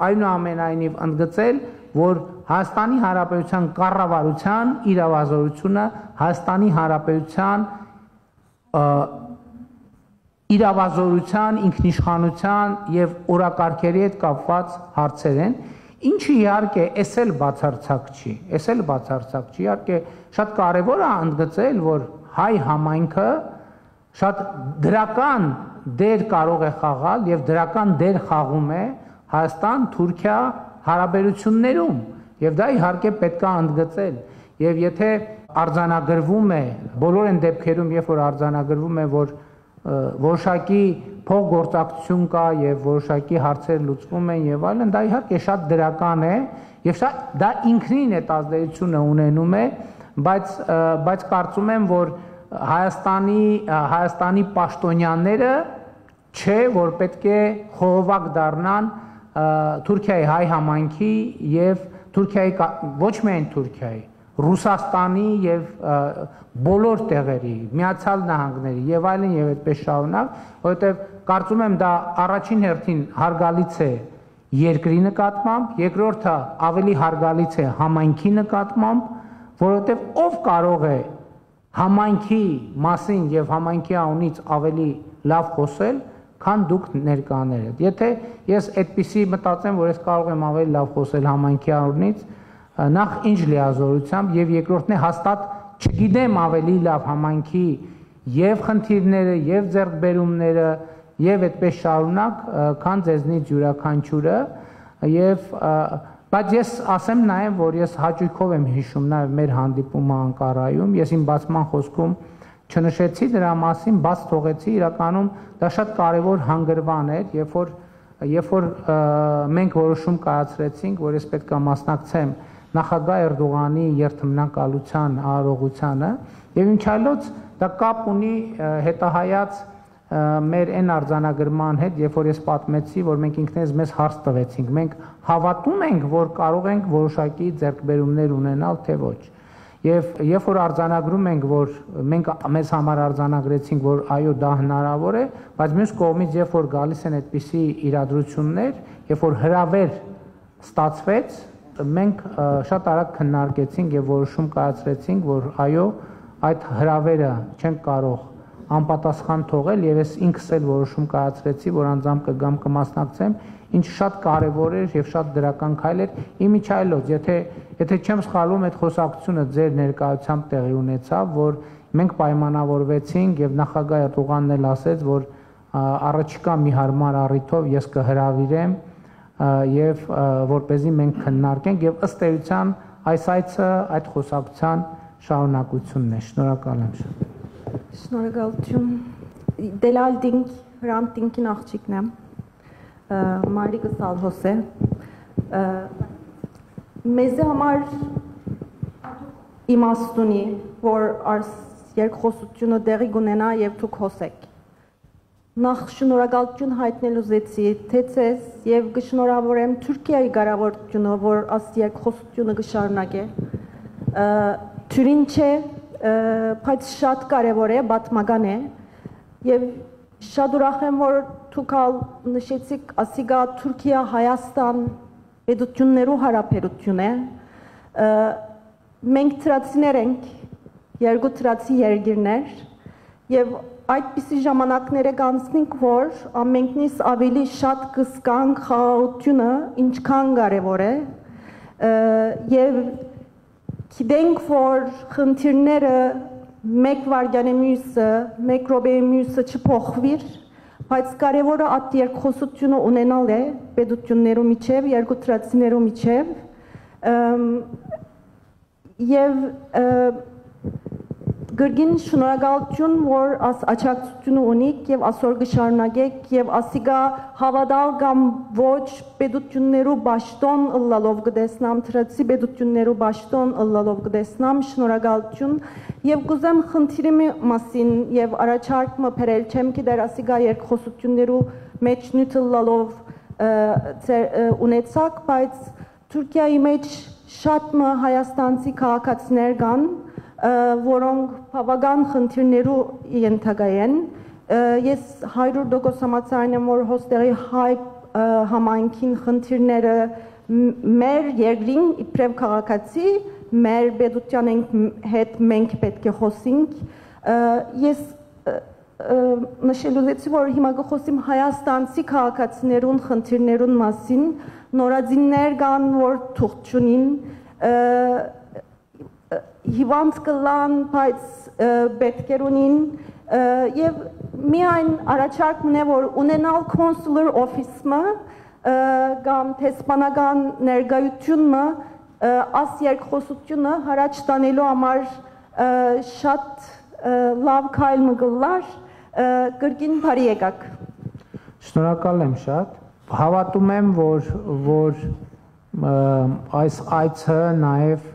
այնուամենայնիվ ընդգծել, որ Հայաստանի Հանրապետության կառավարության իրավազորությունը Հայաստանի Հանրապետության իրավազորության, ինքնիշխանության եւ օրակարգերի հետ կապված հարցեր են, ինչը իհարկե էս էլ բացարձակ չի, իհարկե շատ կարեւոր է ընդգծել, որ հայ համայնքը շատ դրական դեր կարող է խաղալ եւ դրական դեր խաղում է Հայաստան-Թուրքիա հարաբերություններում եւ դա իհարկե պետք է ընդգծել եւ եթե արձանագրվում է բոլոր այն դեպքերում երբ որ արձանագրվում է որ որոշակի փոխգործակցություն կա եւ որոշակի հարցեր լուծվում են եւ այլն դա իհարկե շատ դրական է եւ դա ինքնին այդ ազդեցությունը ունենում է բայց կարծում եմ որ Հայաստանի պաշտոնյաները չէ որ պետք է խողովակ դառնան Թուրքիայի հայ համայնքի եւ Թուրքիայի ոչ միայն Թուրքիայի Ռուսաստանի եւ բոլոր տեղերի Միացյալ Նահանգների եւ այլն եւ այդպես շարունակ, որովհետեւ կարծում եմ դա առաջին հերթին հարգալից է երկրի նկատմամբ, երկրորդը ավելի հարգալից է համայնքի նկատմամբ, որովհետեւ ով կարող է համայնքի մասին եւ համայնքի անունից ավելի լավ խոսել, քան դուք ներկաները։ Եթե ես այդպիսի մտածեմ, որ ես կարող եմ ավելի լավ խոսել համայնքի անունից, նախ ինչ լիազորությամբ եւ երկրորդն է հաստատ չգիտեմ ավելի լավ համայնքի եւ խնդիրները եւ ձեռքբերումները եւ այդպես շարունակ, քան ձեզնից յուրաքանչյուրը եւ բայց ես ասեմ նաեւ որ ես հաճույքով եմ հիշում նաեւ մեր հանդիպումը Անկարայում, ես իմ բացման խոսքում չնշեցի դրա մասին, բաց թողեցի, իրականում դա շատ կարևոր հանգրվան էր, երբ որ մենք որոշում կայացրեցինք, որ ես պետք է մասնակցեմ նախագահ Էրդողանի երթմնակալության արարողությանը, եւ ինչ այլոց դա կապ ունի հետահայաց մեր այն արձանագրման հետ, երբ որ ես պատմեցի, որ մենք ինքներս մեզ հարց տվեցինք, մենք հավատում ենք, որ կարող ենք որոշակի ձեռքբերումներ ունենալ, թե ոչ։ Եվ երբ որ արձանագրում ենք, որ մենք մեզ համար արձանագրեցինք, որ այո դա հնարավոր է, բայց մյուս կողմից երբ որ գալիս են այդպիսի իրադրություններ, երբ որ հրավեր ստացվեց, մենք շատ արագ քննարկեցինք եւ որոշում կայացրեցինք, որ այո այդ հրավերը չենք կարող անպատասխան թողել եւ ես ինքս էլ որոշում կայացրեցի, որ անձամբ կգամ կմասնակցեմ, ինչ շատ կարեւոր էր եւ շատ դրական քայլ էր։ Իմիջայլոց, եթե չեմ սխալվում, այդ խոսակցությունը ձեր ներկայությամբ տեղի ունեցավ, որ մենք պայմանավորվեցինք եւ նախագահ Էրդողանն էլ ասեց, որ առաջիկա մի հարմար առիթով ես կհրավիրեմ եւ որպեսզի մենք քննարկենք եւ ըստ էության այս այցը այդ խոսակցության շարունակությունն է։ Շնորհակալ եմ շատ։ Շնորհակալություն։ Դելալդինգ Հրանտինկին աղջիկն եմ։ Մարիկը Սալհոս է։ Մեզ համար իմաստունի, որ երկխոսությունը դեղի գունենա եւ դուք խոսեք։ Նախ շնորհակալություն հայտնել ուզեցի թե ձեզ եւ կշնորհավորեմ Թուրքիայի կառավարությունը, որ այս երկխոսությունը կշարունակե։ Թյուրին չէ, բայց շատ կարևոր է, պատմական է եւ շատ ուրախ եմ, որ դուք նշեցիք ասիգա Թուրքիա-Հայաստան պետություններու հարաբերություն է։ Մենք թրացիներ ենք, երկու թրացի երկիրներ եւ այդպիսի ժամանակները կանցնենք, որ ամենքնից ավելի շատ կսկանք խաղաղությունը ինչքան կարևոր է եւ գիտենք, որ խնդիրները մեկ վայրկյանի մյուսը, մեկ րոպեի մյուսը չփոխվիր, բայց կարևորը այդ երկխոսությունը ունենալ է պետություններու միջև, երկու թրացիներու միջև եւ Գրգին շնորհակալություն, որ աս աչակցությունը ունիք եւ այսօր կշարունակեք եւ ասիգա հավատալ կամ ոչ պետություններու ճշտոն ըլլալով կդեսնամ, թրացի պետություններու ճշտոն ըլլալով կդեսնամ, շնորհակալություն եւ կուզեմ խնդիրի մասին եւ առաջարկը բերել չեմ գիտեր ասիգա երկխոսություններու մեջ նյութ ըլլալով ունեցակ, բայց Թուրքիայի մեջ շատ հայաստանցի քաղաքացիներ կան, որոնք բավական խնդիրներու ենթակա են։ Ես 100% համաձայն եմ, որ հոստերի հայ համայնքին խնդիրները մեր երկրին իբրև քաղաքացի, մեր պետության հետ մենք պետք է խոսենք։ Ես նշելուց որ հիմա կխոսեմ հայաստանցի քաղաքացիներուն խնդիրներուն մասին, նորածիններ կան, որ թուղթ չունին, հիվանդ կլան, բայց պետքեր ունին, եւ միայն առաջարկն է, որ ունենալ consular office-ը կամ տեսփանական ներկայությունը աս երկխոսությունը հարաճ տանելու համար շատ լավ քայլ մգլար կրկին բարի եկաք։ Շնորհակալ եմ շատ։ Հավատում եմ, որ այս այցը նաև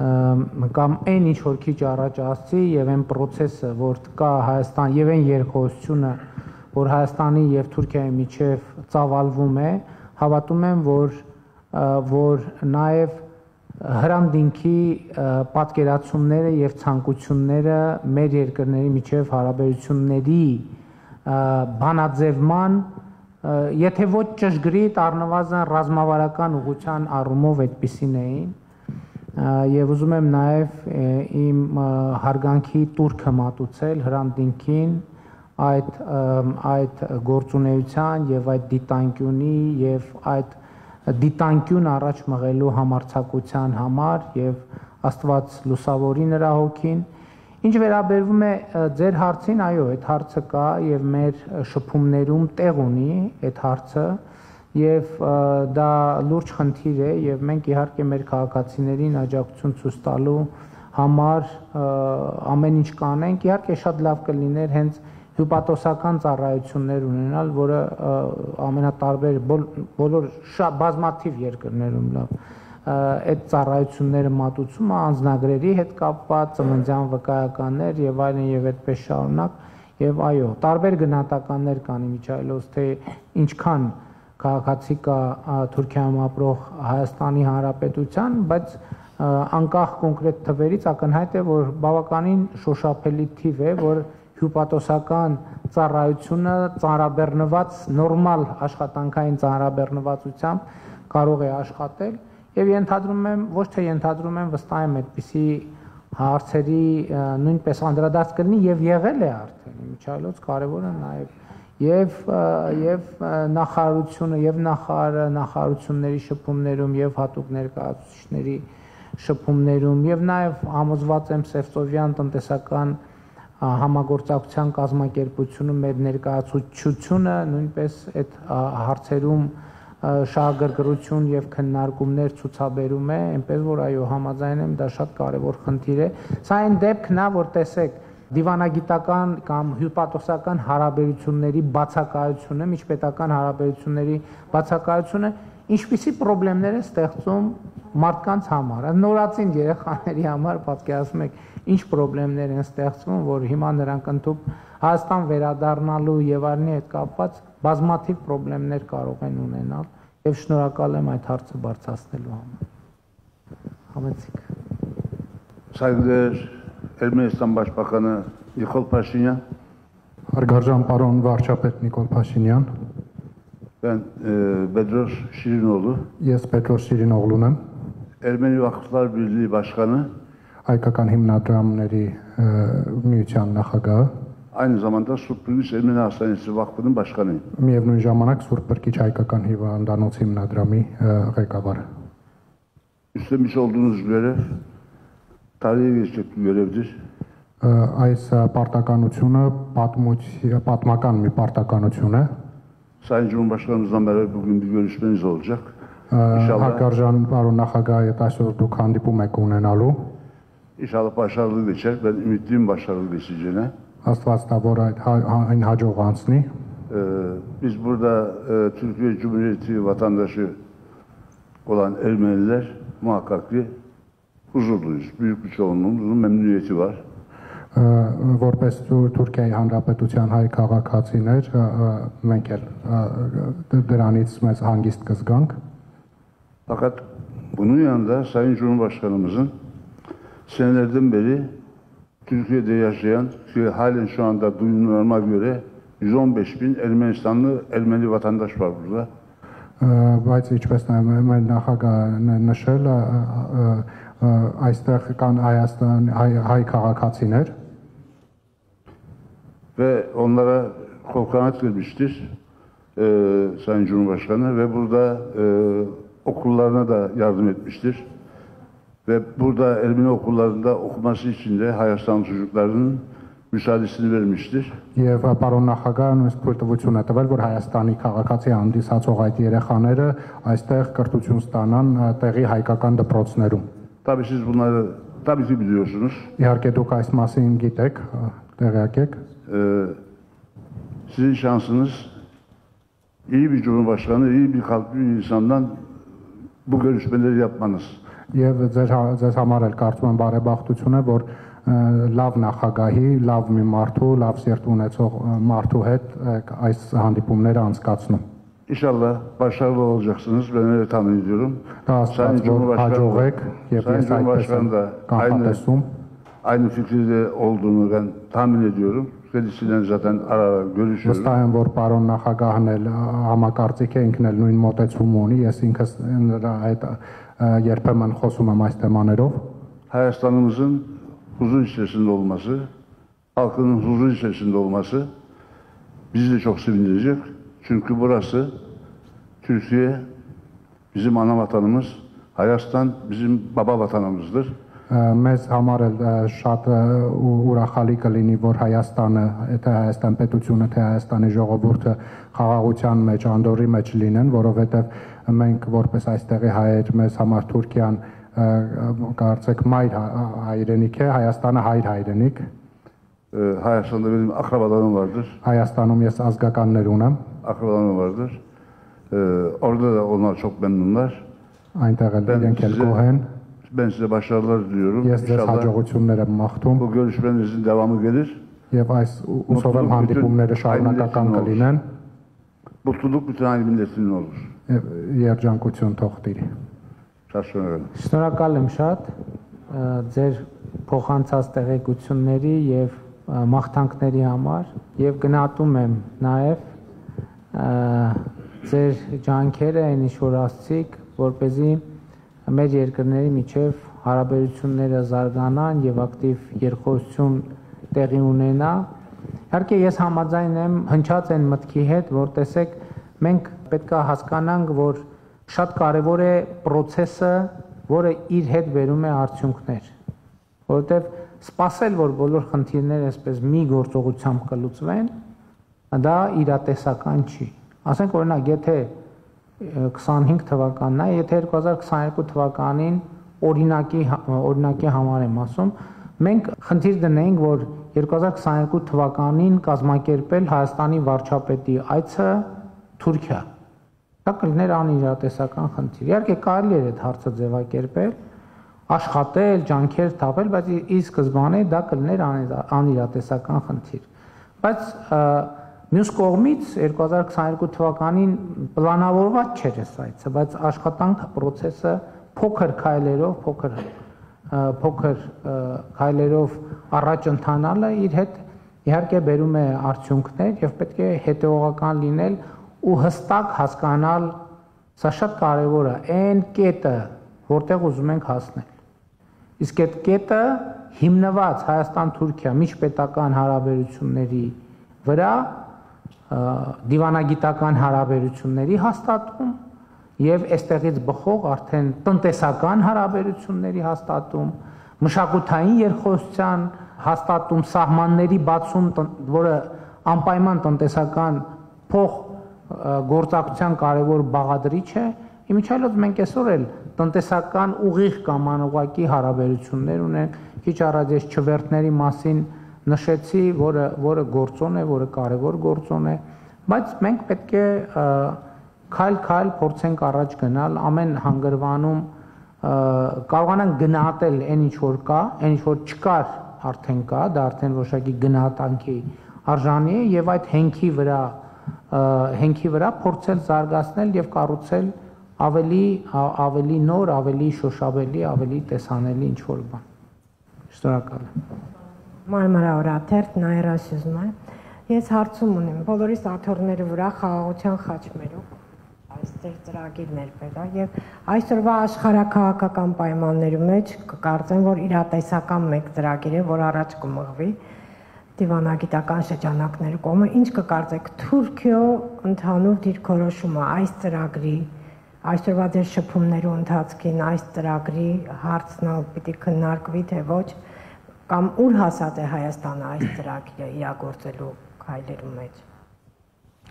կամ այն ինչ որ քիչ առաջ ասցի եւ այն process-ը, որ կա Հայաստան եւ այն երկխոսությունը, որ Հայաստանի եւ Թուրքիայի միջև ծավալվում է, հավատում եմ, որ նաև հրանդինքի պատկերացումները եւ ցանկությունները մեր երկրների միջև հարաբերությունների բանաձևման, եթե ոչ ճշգրիտ, առնվազն ռազմավարական ուղղության առումով այդպիսին էին, եւ ուզում եմ նաեւ իմ հարգանքի տուրքը մատուցել հրանդինքին այդ գործունեության եւ այդ դիտանկյունի եւ այդ դիտանկյուն առաջ մղելու համարձակության համար եւ Աստված լուսավորի նրա հոգին։ Ինչ վերաբերվում է ձեր հարցին, այո, այդ հարցը կա եւ մեր շփումներում տեղ ունի այդ հարցը եւ դա լուրջ խնդիր է եւ մենք իհարկե մեր քաղաքացիներին աջակցություն ցույց տալու համար ամեն ինչ կանենք, իհարկե շատ լավ կլիներ հենց հյուպատոսական ծառայություններ ունենալ, որը ամենատարբեր բոլոր բազմաթիվ երկրներում լավ այդ ծառայությունները մատուցումը անձնագրերի հետ կապված, ծննդյան վկայականներ եւ այլն եւ այդպես շարունակ եւ այո, տարբեր գնահատականներ կան իմիջայլոց, թե ինչքան քաղաքացի կա Թուրքիայում ապրող Հայաստանի Հանրապետության, բայց անկախ կոնկրետ թվերից ակնհայտ է, որ բավականին շոշափելի թիվ է, որ հյուպատոսական ծառայությունը ծանրաբեռնված նորմալ աշխատանքային ծանրաբեռնվածությամբ կարող է աշխատել եւ ենթադրում եմ, ոչ թե ենթադրում եմ, վստահ եմ այդպիսի հարցերի նույնպես անդրադարձ կլինի եւ եղել է արդեն իմիջայլոց կարեւորը նաեւ եւ նախարարությունը եւ նախարարությունների շփումներում եւ հատուկ ներկայացուցիչների շփումներում եւ նաեւ համոզված եմ Սևծովյան տնտեսական համագործակցության կազմակերպությունում մեր ներկայացուցչությունը նույնպես այդ հարցերում շահագրգռություն եւ քննարկումներ ցուցաբերում է, այնպես որ այո, համաձայն եմ, դա շատ կարեւոր խնդիր է։ Սա այն դեպքն է, որ տեսեք, դիվանագիտական կամ հյուպատոսական հարաբերությունների բացակայությունը, միջպետական հարաբերությունների բացակայությունը ինչպիսի խնդիրներ է ստեղծում մարդկանց համար։ Նորածին երեխաների համար պատկերացնում եք ինչ խնդիրներ են ստեղծվում, որ հիմա նրանք ընդհանուր Հայաստան վերադառնալու եւ այլնի հետ կապված բազմաթիվ խնդիրներ կարող են ունենալ եւ շնորհակալ եմ այդ հարցը բարձրացնելու համար։ Համեցիկ։ Saygıdeğer Ermenistan Başbakanı Nikol Paşinyan. Հարգարժան պարոն վարչապետ Նիկոլ Փաշինյան, Ben Bedros Şirinoğlu. ես Պետրոս Շիրինօղլուն եմ, Ermeni Vakıflar Birliği Başkanı. հայկական հիմնադրամների միության նախագահը, Aynı zamanda Surprilis Ermeni Hastanesi Vakfı'nın başkanıyım. միևնույն ժամանակ Սուրբ Բրկիչ հայկական հիվանդանոց հիմնադրամի ղեկավարը։ Üstlenmiş olduğunuz görev tarihe geçecek bir görevdir. Այս պարտականությունը պատմական մի պարտականություն է։ Sayın Cumhurbaşkanımızla beraber bugün bir görüşmeniz olacak. İnşallah. Հարգարժան պարոն նախագահ, այդ այսօր դուք հանդիպում եք ունենալու։ İnşallah başarılı geçer. Ben ümitliyim başarılı geçeceğine. Աստված տա, որ այն հաջող անցնի։ Biz burada Türkiye Cumhuriyeti vatandaşı olan Ermeniler muhakkak ki huzurluyuz. Büyük bir çoğunluğumuzun memnuniyeti var. Որպես Թուրքիայի Հանրապետության հայ քաղաքացիներ մենք էլ դրանից մեծ հանգիստ կզգանք։ Fakat bunun yanında Sayın Cumhurbaşkanımızın senelerden beri Türkiye'de yaşayan, halen şu anda duyumlarıma göre 115.000 Ermeni vatandaş var burada. Բայց ինչպես նաև նախագահը նշել այստեղ կան հայ քաղաքացիներ Ve onlara kol kanat vermiştir Sayın Cumhurbaşkanı ve burada okullarına da yardım etmiştir. Ve burada Ermeni okullarında okuması için de Hayastan çocuklarının müsaadesini vermiştir. Եվ պարոն նախագահը նույնիսկ թույլտվություն է տվել, որ Հայաստանի քաղաքացի հանդիսացող այդ երեխաները այստեղ կրթություն ստանան տեղի հայկական դպրոցներում։ Tabii siz bunları tabii ki biliyorsunuz. Իհարկե դուք այս մասին գիտեք, տեղյակ եք։ Sizin şansınız iyi bir cumhurbaşkanı, iyi bir kalpli bir insandan bu görüşmeleri yapmanız. Եվ ձեզ համար էլ կարծում եմ բարեբախտություն է, որ լավ նախագահի, լավ մի մարդու, լավ սիրտ ունեցող մարդու հետ այս հանդիպումները անցկացնում։ İnşallah başarılı olacaksınız. Ben öyle tahmin ediyorum. Sayın Cumhurbaşkanı, Sayın Cumhurbaşkanı da aynı fikirde olduğunu ben tahmin ediyorum. Kendisiyle zaten ara ara görüşüyorum. Վստահ եմ, որ պարոն նախագահն էլ համակարծիք է, ինքն էլ նույն մոտեցում ունի, ես ինքս նրա հետ երբեմն խոսում եմ այս թեմաներով։ Hayastانımızın huzur içerisinde olması, halkının huzur içerisinde olması bizi de çok sevindirecek. Çünkü burası Türkiye bizim ana vatanımız, Hayastan bizim baba vatanımızdır. Մեզ համար էլ շատ ուրախալի կլինի, որ Հայաստանը, թե Հայաստան պետությունը, թե Հայաստանի ժողովուրդը խաղաղության մեջ, անդորի մեջ լինեն, որովհետև մենք որպես այստեղի հայեր, մեզ համար Թուրքիան կարծեք մայր հայրենիք է, Հայաստանը հայր հայրենիք։ Hayastan'da benim akrabalarım vardır. Հայաստանում ես ազգականներ ունեմ, Akrabalarım vardır. Orada da onlar çok memnunlar. այնտեղ էլ իրենք էլ գոհ են։ Ben size başarılar diliyorum. Ես ձեզ İnşallah հաջողություններ եմ մաղթում bu görüşmenizin devamı gelir. եւ այս ուսով եմ հանդիպումները շարունակական կլինեն Mutluluk bütün aynı milletinin olur. եւ երջանկություն թող տիրի։ Şaşırın. Շնորհակալ եմ շատ ձեր փոխանցած տեղեկությունների եւ մաղթանքների համար եւ գնահատում եմ նաեւ ձեր ջանքերը այն ինչ որ ասցիք, որպեսզի մեր երկրների միջև հարաբերությունները զարգանան եւ ակտիվ երկխոսություն տեղի ունենա։ Իհարկե ես համաձայն եմ հնչած այն մտքի հետ, որ տեսեք մենք պետք է հասկանանք, որ շատ կարևոր է process-ը, որը իր հետ բերում է արդյունքներ, որովհետեւ սпасել, որ բոլոր խնդիրները այսպես մի գործողությամբ կլուծվեն, դա իրատեսական չի։ Ասենք օրինակ, եթե 25 թվականն է, եթե 2022 թվականին օրինակի համար եմ ասում, մենք խնդիր դնենք, որ 2022 թվականին կազմակերպել Հայաստանի վարչապետի այցը Թուրքիա։ Դա կլիներ անիրատեսական խնդիր։ Իհարկե կարելի է այդ հարցը ձևակերպել, աշխատել, ջանքեր թափել, բայց ի սկզբանե դա կլիներ անիրատեսական խնդիր։ Բայց մյուս կողմից 2022 թվականին պլանավորված չէր այս այցը, բայց աշխատանքը process-ը փոքր քայլերով առաջ ընթանալը իր հետ իհարկե բերում է արդյունքներ եւ պետք է հետեւողական լինել ու հստակ հասկանալ, սա շատ կարեւոր է, այն կետը, որտեղ ուզում ենք հասնել։ Իսկ այդ կետը հիմնված Հայաստան-Թուրքիա միջպետական հարաբերությունների վրա դիվանագիտական հարաբերությունների հաստատում եւ այստեղից բխող արդեն տնտեսական հարաբերությունների հաստատում, մշակութային երկխոսության հաստատում, սահմանների բացում, որը անպայման տնտեսական փոխ գործակցության կարևոր բաղադրիչ է, Իմիջիայլոց մենք այսօր էլ տնտեսական ուղիղ կամ անուղղակի հարաբերություններ ունենք, քիչ առաջ ես չվերթների մասին նշեցի, որը գործոն է, որը կարևոր գործոն է, բայց մենք պետք է քայլ-քայլ փորձենք առաջ գնալ, ամեն հանգրվանում կարողանանք գնահատել այն ինչ որ կա, այն ինչ որ չկար արդեն կա, դա արդեն որոշակի գնահատանքի արժանի է եւ այդ հենքի վրա փորձել զարգացնել եւ կառուցել ավելի նոր, ավելի շոշափելի, ավելի տեսանելի ինչ որ բան։ Շնորհակալ եմ։ Մարմարա օրաթերթ Նաիրա Սյուզմա։ Ես հարցում ունեմ բոլորի սաթորների վրա խաղաղության խաչմերուկ այստեղ ծրագիրներ բերա եւ այսօրվա աշխարհակաղակական պայմաններում մեջ կկարծեմ, որ իրատեսական մեկ ծրագիր է, որ առաջ կմղվի դիվանագիտական շրջանակների կողմը։ Ինչ կկարծեք Թուրքիո ընդհանուր դիրքորոշումը այս ծրագրի այսօրվա ձեր շփումներու ընթացքին այս ծրագրի հարցն պիտի քննարկվի թե ոչ կամ ուր հասած է Հայաստանը այս ծրագիրը իրագործելու քայլերու մեջ։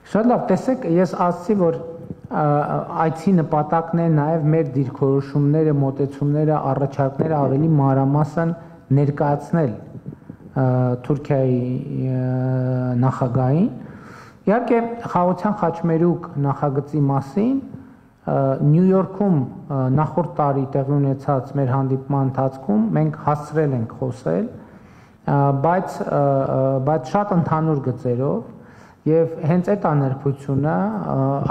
Շատ լավ, տեսեք, ես ասացի, որ այցի նպատակն է նաև մեր դիրքորոշումները, մոտեցումները, առաջարկները ավելի մանրամասն ներկայացնել Թուրքիայի նախագահին։ Իհարկե, խաղաղության խաչմերուկ նախագծի մասին Նյու Յորքում նախորդ տարի տեղի ունեցած մեր հանդիպման ընթացքում մենք հասցրել ենք խոսել, բայց շատ ընդհանուր գծերով եւ հենց այդ աներկությունը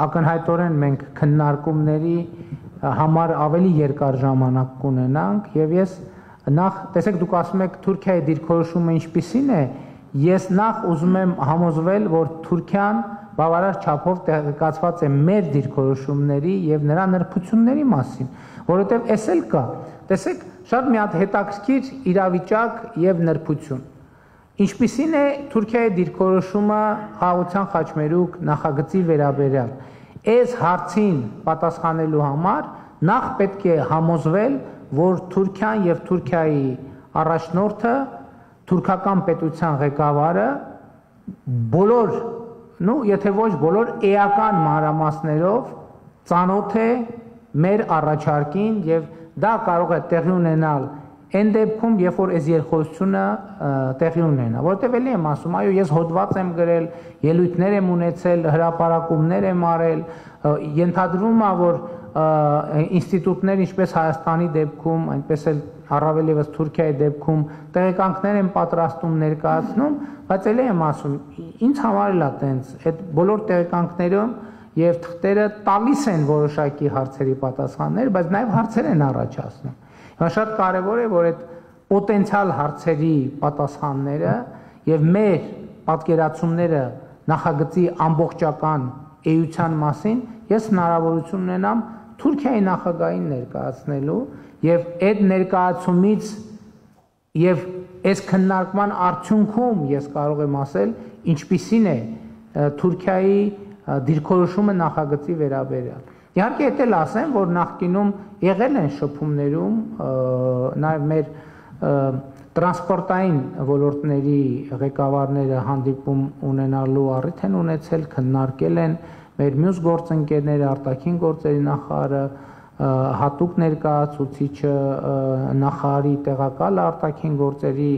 ակնհայտորեն մենք քննարկումների համար ավելի երկար ժամանակ կունենանք եւ ես նախ տեսեք դուք ասում եք Թուրքիայի դիրքորոշումը ինչպիսին է, ես նախ ուզում եմ համոզվել, որ Թուրքիան բավարար չափով տեղեկացված է մեր դիրքորոշումների եւ նրա նրբությունների մասին, որովհետեւ էս էլ կա։ Տեսեք, շատ մի հատ հետաքրքիր իրավիճակ եւ նրբություն։ Ինչպիսին է Թուրքիայի դիրքորոշումը խաղաղության խաչմերուկ նախագծի վերաբերյալ։ Այս հարցին պատասխանելու համար նախ պետք է համոզվել, որ Թուրքիան եւ Թուրքիայի առաջնորդը, թուրքական պետության ղեկավարը բոլոր եթե ոչ բոլոր էական մանրամասներով ծանոթ է մեր առաջարկին եւ դա կարող է տեղի ունենալ այն դեպքում, երբ որ այս երկխոսությունը տեղի ունենա, որտեղ էլի եմ ասում, այո, ես հոդված եմ գրել, ելույթներ եմ ունեցել, հրապարակումներ եմ արել, ենթադրվում է, որ ինստիտուտներ ինչպես Հայաստանի դեպքում, այնպես էլ առավել եւս Թուրքիայի դեպքում տեղեկանքներ են պատրաստում ներկայացնում, բայց էլի եմ ասում, ինձ համար էլ է տենց, այդ բոլոր տեղեկանքներում եւ թղթերը տալիս են որոշակի հարցերի պատասխաններ, բայց նաեւ հարցեր են առաջացնում։ Հիմա շատ կարեւոր է, որ այդ պոտենցիալ հարցերի պատասխանները եւ մեր պատկերացումները նախագծի ամբողջական էության մասին ես հնարավորություն ունենամ Թուրքիայի նախագահին ներկայացնելու եւ այդ ներկայացումից եւ այս քննարկման արդյունքում ես կարող եմ ասել ինչպիսին է Թուրքիայի դիրքորոշումը նախագծի վերաբերյալ։ Իհարկե դա էլ ասեմ, որ նախկինում եղել են շփումներում նաեւ մեր տրանսպորտային ոլորտների ղեկավարները հանդիպում ունենալու առիթ են ունեցել, քննարկել են մեր մյուս գործընկերները, արտաքին գործերի նախարարը, հատուկ ներկայացուցիչը, նախարարի տեղակալ արտաքին գործերի,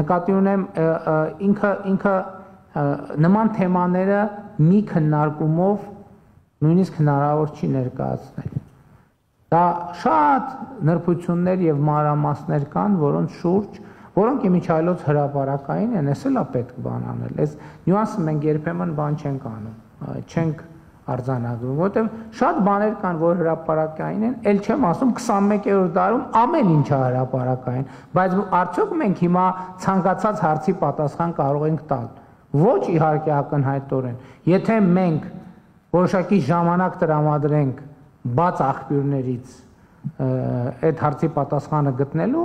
նկատի ունեմ ինքը նման թեմաները մի քննարկումով նույնիսկ հնարավոր չի ներկայացնել։ Դա շատ նրբություններ եւ մանրամասներ կան, որոնք իմիջիայլոց հրապարակային են, էս էլ է պետք բան անել։ Այս նյուանսը մենք երբեմն բան չենք անում, չենք արձանագրում, որովհետեւ շատ բաներ կան, որ հրապարակային են, ել չեմ ասում 21-րդ դարում ամեն ինչը հրապարակային, բայց արդյոք մենք հիմա ցանկացած հարցի պատասխան կարող ենք տալ։ Ոչ իհարկե ակնհայտորեն։ Եթե մենք որոշակի ժամանակ տրամադրենք բաց աղբյուրներից այդ հարցի պատասխանը գտնելու,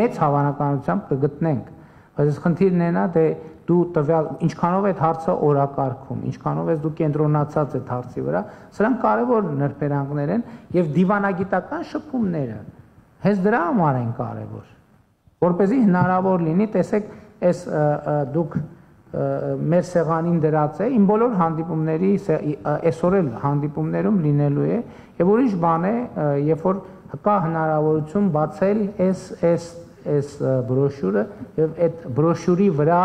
մեծ հավանականությամբ կգտնենք։ Բայց խնդիրն է նա, թե դու տվյալ ինչքանով այդ հարցը օրակարգում, ինչքանով ես դու կենտրոնացած այդ հարցի վրա, սրանք կարևոր նրբերանգներ են եւ դիվանագիտական շփումները հենց դրա համար են կարևոր, որպեսզի հնարավոր լինի, տեսեք, այս դուք մեր սեղանին դրած է, իմ բոլոր հանդիպումների այսօր էլ հանդիպումներում լինելու է, եւ ուրիշ բան է, երբ որ կա հնարավորություն բացել այս բրոշյուրը եւ այդ բրոշյուրի վրա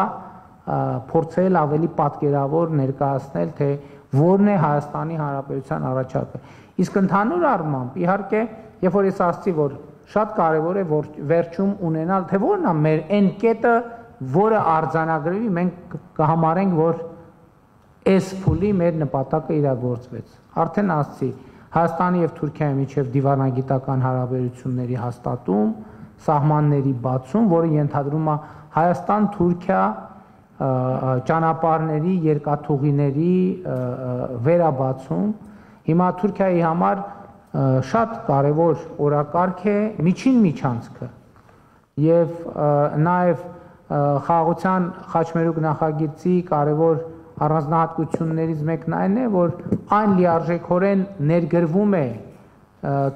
փորձել ավելի պատկերավոր ներկայացնել, թե որն է Հայաստանի Հանրապետության առաջարկը։ Իսկ ընդհանուր առմամբ, իհարկե, երբ որ ես ասացի, որ շատ կարևոր է որ վերջում ունենալ, թե որն է մեր այն կետը, որը արձանագրվի, մենք կհամարենք, որ այս փուլի մեր նպատակը իրագործվեց։ Արդեն ասացի, Հայաստանի եւ Թուրքիայի միջև դիվանագիտական հարաբերությունների հաստատում, սահմանների բացում, որը ենթադրում է Հայաստան-Թուրքիա ճանապարհների, երկաթուղիների վերաբացում։ Հիմա Թուրքիայի համար շատ կարևոր օրակարգ է միջին միջանցքը եւ նաեւ խաղաղության խաչմերուկ նախագծի կարևոր առանձնահատկություններից մեկն այն է, որ այն լիարժեքորեն ներգրվում է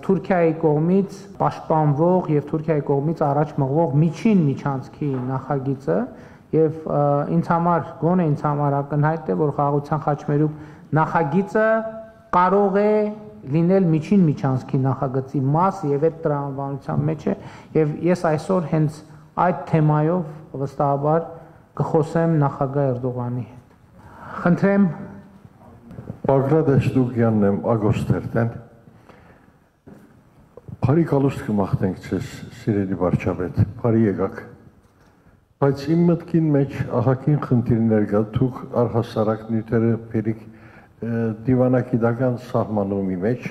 Թուրքիայի կողմից պաշտպանվող եւ Թուրքիայի կողմից առաջ մղվող միջին միջանցքի նախագիծը եւ ինձ համար գոնե ինձ համար ակնհայտ է, որ խաղաղության խաչմերուկ նախագիծը կարող է լինել միջին միջանցքի նախագծի մաս եւ այդ տրամաբանության մեջ է եւ ես այսօր հենց այդ թեմայով վստահաբար կխոսեմ նախագահ Էրդողանի հետ։ Խնդրեմ Բագրատ Էստուգյանն եմ Ագոստերտեն։ Բարի կալուստ կմաղթենք ձեզ, սիրելի վարչապետ, բարի եկաք։ Բայց իմ մտքին մեջ ահագին խնդիրներ կա, դուք առհասարակ նյութերը բերիք դիվանագիտական սահմանումի մեջ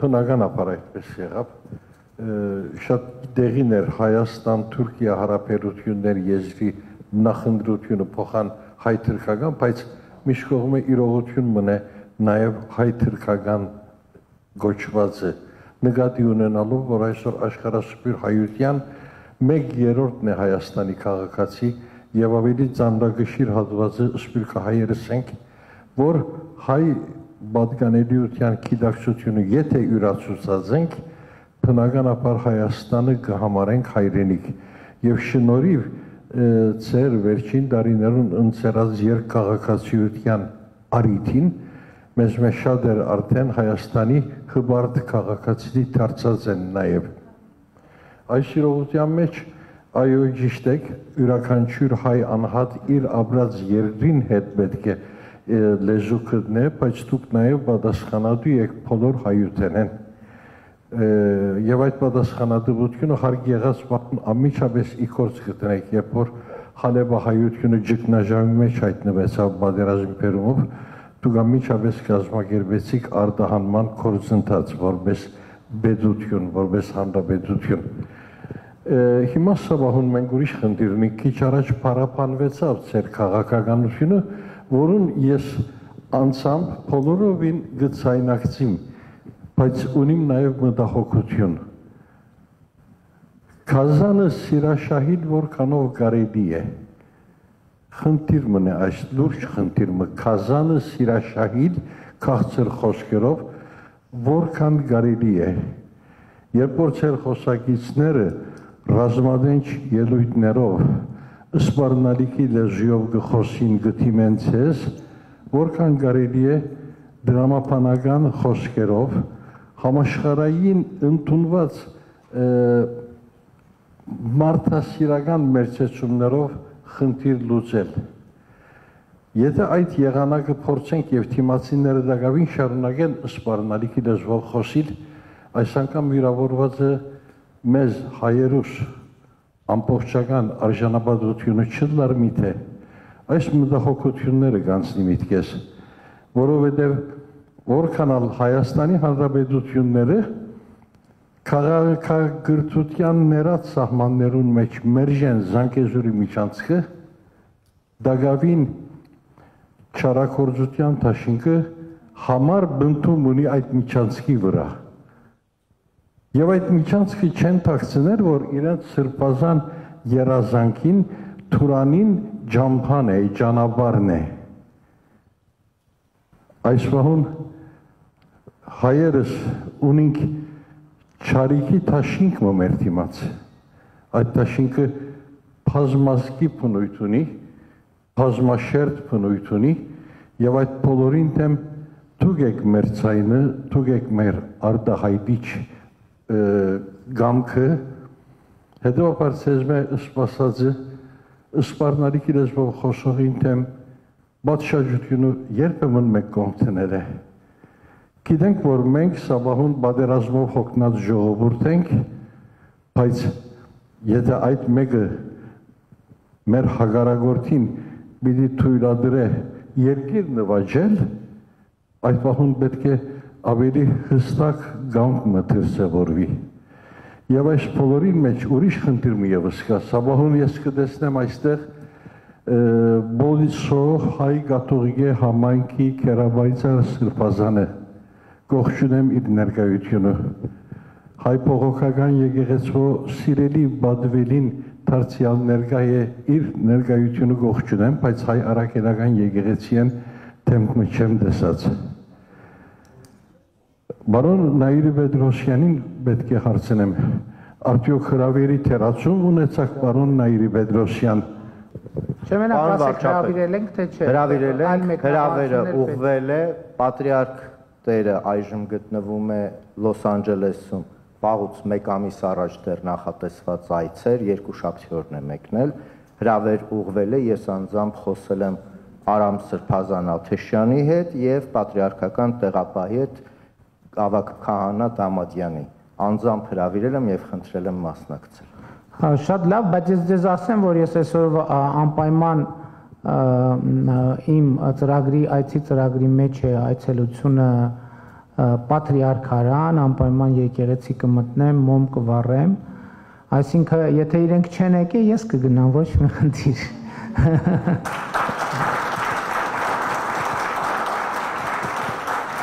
բնականաբար այդպես եղավ, շատ դեղին էր Հայաստան-Թուրքիա հարաբերություններ եզրի նախընտրությունը փոխան հայ-թուրքական, բայց միշտ կողմը իրողություն մնե նաև հայ-թուրքական գոչվածը նկատի ունենալով, որ այսօր աշխարհասփյուր հայության 1/3-ն է Հայաստանի քաղաքացի եւ ավելի ծանրագշիր հատվածը սփյուռքահայերս ենք, որ հայ պատկանելիության գիտակցությունը եթե յուրացուցած ենք, բնականաբար Հայաստանը կհամարենք հայրենիք եւ շնորհիվ ծեր վերջին տարիներուն ընծերած երկքաղաքացիության արիթին մեզ շատ էր արդեն Հայաստանի հբարդ քաղաքացի դարձած են նաեւ այս իրողության մեջ այո ճիշտ եք յուրաքանչյուր հայ անհատ իր ապրած երկրին հետ պետք է լեզու գտնե, բայց դուք նաև պատասխանատու եք բոլոր հայութենեն եւ այդ պատասխանատվությունը հարկ եղած անմիջապես իքորց գտնեք, երբ որ Հալեբա հայությունը ճգնաժամի մեջ հայտնվեցավ պատերազմի բերումով, դուք անմիջապես կազմակերպեցիք արտահանման գործընթաց որպես պետություն, որպես հանրապետություն։ Հիմա սավահուն մենք ուրիշ խնդիր ունենք, քիչ առաջ փառապանվեցավ ձեր քաղաքականությունը, որուն ես անցամբ բոլորովին գծայնակցիմ, բայց ունիմ նաև մտահոգություն։ Կազանը սիրաշահիդ որքանով կարելի է։ Խնդիր մնե այս լուրջ խնդիրը, Կազանը սիրաշահիդ քաղցր խոսքերով որքան կարելի է։ Երբ որ ձեր խոսակիցները ռազմադենչ ելույթներով սպառնալիքի լեզվով գխոսին գտիմեն ցես, որքան կարելի է դրամապանական խոսքերով համաշխարհային ընդունված մարդասիրական մերձեցումներով խնդիր լուծել։ Եթե այդ եղանակը փորձենք եւ թիմացիները դակավին շարունակեն սպառնալիքի լեզվով խոսիլ, այս անգամ վիրավորվածը մեզ հայերուս ամբողջական արժանապատվությունը չլար միթե այս մտահոգությունները կանցնի միտքես, որովհետև որքանալ Հայաստանի Հանրապետությունները քաղաքագրթության ներած սահմաններուն մեջ մերժեն Զանգեզուրի միջանցքը, դակավին չարակորձության դաշինքը համար բնթում ունի այդ միջանցքի վրա։ Եվ այդ միջանցքը չեն թաքցներ, որ իրենց սրբազան երազանքին Թուրանին ջամփան է, ճանապարհն է։ Այս վահուն հայերս ունենք չարիքի թաշինք մեր դիմաց։ Այդ թաշինքը բազմազգի բնույթ ունի բազմաշերտ բնույթ ունի եւ այդ բոլորին դեմ թուգեք մեր ցայնը, թուգեք մեր արտահայտիչ գամքը, հետո ցեզմե սպասածը սպառնալիք իրեզով խոսողին դեմ բացաշրջությունը երբեմն մեկ կողմցնել է։ Գիտենք, որ մենք Սաբահուն պատերազմով հոգնած ժողովուրդ ենք, բայց եթե այդ մեկը մեր հագարագործին պիտի թույլատրե երկիր նվաճել, այդ պահուն պետք է ավելի հստակ գանք մտերսևորվի։ Եվ այս բոլորին մեջ ուրիշ խնդիր մի ևս կա, Սաբահուն ես կտեսնեմ այստեղ Բոլիսո հայ կաթողիկե համայնքի կերավայցար սրբազանը, կողջունեմ իր ներկայությունը, հայ փողոքական եկեղեցու սիրելի բադվելին դարձյալ ներկայ է իր ներկայությունը կողջունեմ, բայց հայ առաքելական եկեղեցին թեմքը չեմ տեսած։ Բարոն Նաիրի Պետրոսյանին պետք է հարցնեմ, արդյոք հրավերի թերացում ունեցաք պարոն Նաիրի Պետրոսյան։ Չեմենակ ասեք հրավիրել ենք, թե չէ։ Հրավիրել ենք, հրավերը ուղղվել է, պատրիարք տերը այժմ գտնվում է Լոս Անջելեսում, վաղուց մեկ ամիս առաջ դեռ նախատեսված այցեր, երկուշաբթի է մեկնել, հրավեր ուղղվել է, ես անձամբ խոսել եմ Արամ Սրբազան Աթեշյանի հետ եւ պատրիարքական տեղապահի հետ Ավագ քահանա Դամադյանի, անձամբ հրավիրել եմ եւ խնդրել եմ մասնակցել։ Հա, շատ լավ, բայց ես ձեզ ասեմ, որ ես այսօր անպայման իմ ծրագրի, այցի ծրագրի մեջ է այցելությունը Պատրիարքարան, անպայման եկեղեցի կմտնեմ, մոմ կվառեմ, այսինքն եթե իրենք չեն եկել, ես կգնամ, ոչ մի խնդիր։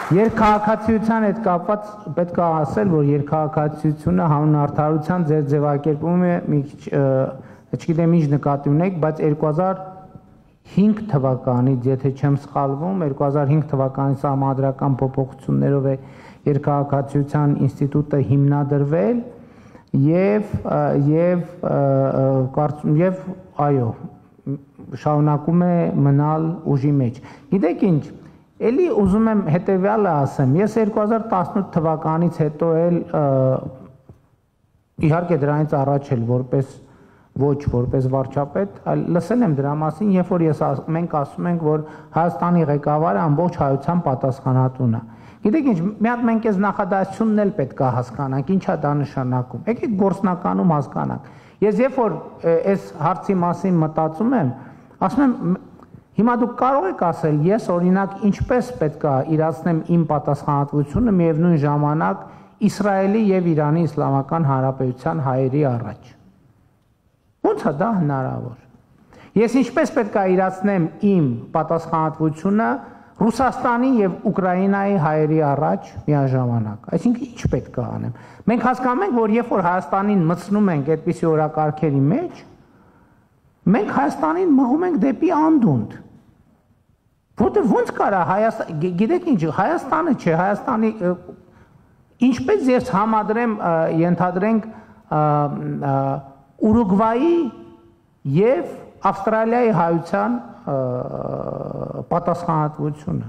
Երկհաղաքացիության հետ կապված պետք է ասել, որ երկհաղաքացիությունը հանուն արդարության ձեր ձևակերպում է մի քիչ, չգիտեմ ինչ նկատի ունեք, բայց 2005 թվականից, եթե չեմ սխալվում, 2005 թվականի սահմանադրական փոփոխություններով է երկհաղաքացիության ինստիտուտը հիմնադրվել եւ այո, շարունակում է մնալ ուժի մեջ։ Գիտեք ինչ, Էլի ուզում եմ հետևյալը ասեմ, ես 2018 թվականից հետո էլ իհարկե դրանից առաջ էլ որպես վարչապետ, այլ լսել եմ դրա մասին, երբ որ մենք ասում ենք, որ Հայաստանի ղեկավարը ամբողջ հայության պատասխանատուն է։ Գիտեք ինչ, մի հատ մենք այս նախադասությունն էլ պետք է հասկանանք, ինչա դա նշանակում։ Եկեք գործնականում հասկանանք։ Ես երբ որ այս հարցի մասին մտածում եմ, ասում եմ Հիմա դուք կարող եք ասել, ես օրինակ ինչպես պետք է իրացնեմ իմ պատասխանատվությունը միևնույն ժամանակ Իսրայելի եւ Իրանի Իսլամական Հանրապետության հայերի առաջ։ Ոնց է դա հնարավոր։ Ես ինչպես պետք է իրացնեմ իմ պատասխանատվությունը Ռուսաստանի եւ Ուկրաինայի հայերի առաջ միաժամանակ։ Այսինքն ինչ պետք է անեմ։ Մենք հասկանում ենք, որ երբ որ Հայաստանին մտցնում ենք այդպիսի օրակարգերի մեջ, մենք Հայաստանին մղում ենք դեպի անդունդ։ Որտե ոնց կարա Հայաստան, գիտեք ինչ, Հայաստանը չէ, Հայաստանի ինչպես ես համադրեմ, ենթադրենք Ուրուգվայի եւ Ավստրալիայի հայության պատասխանատվությունը։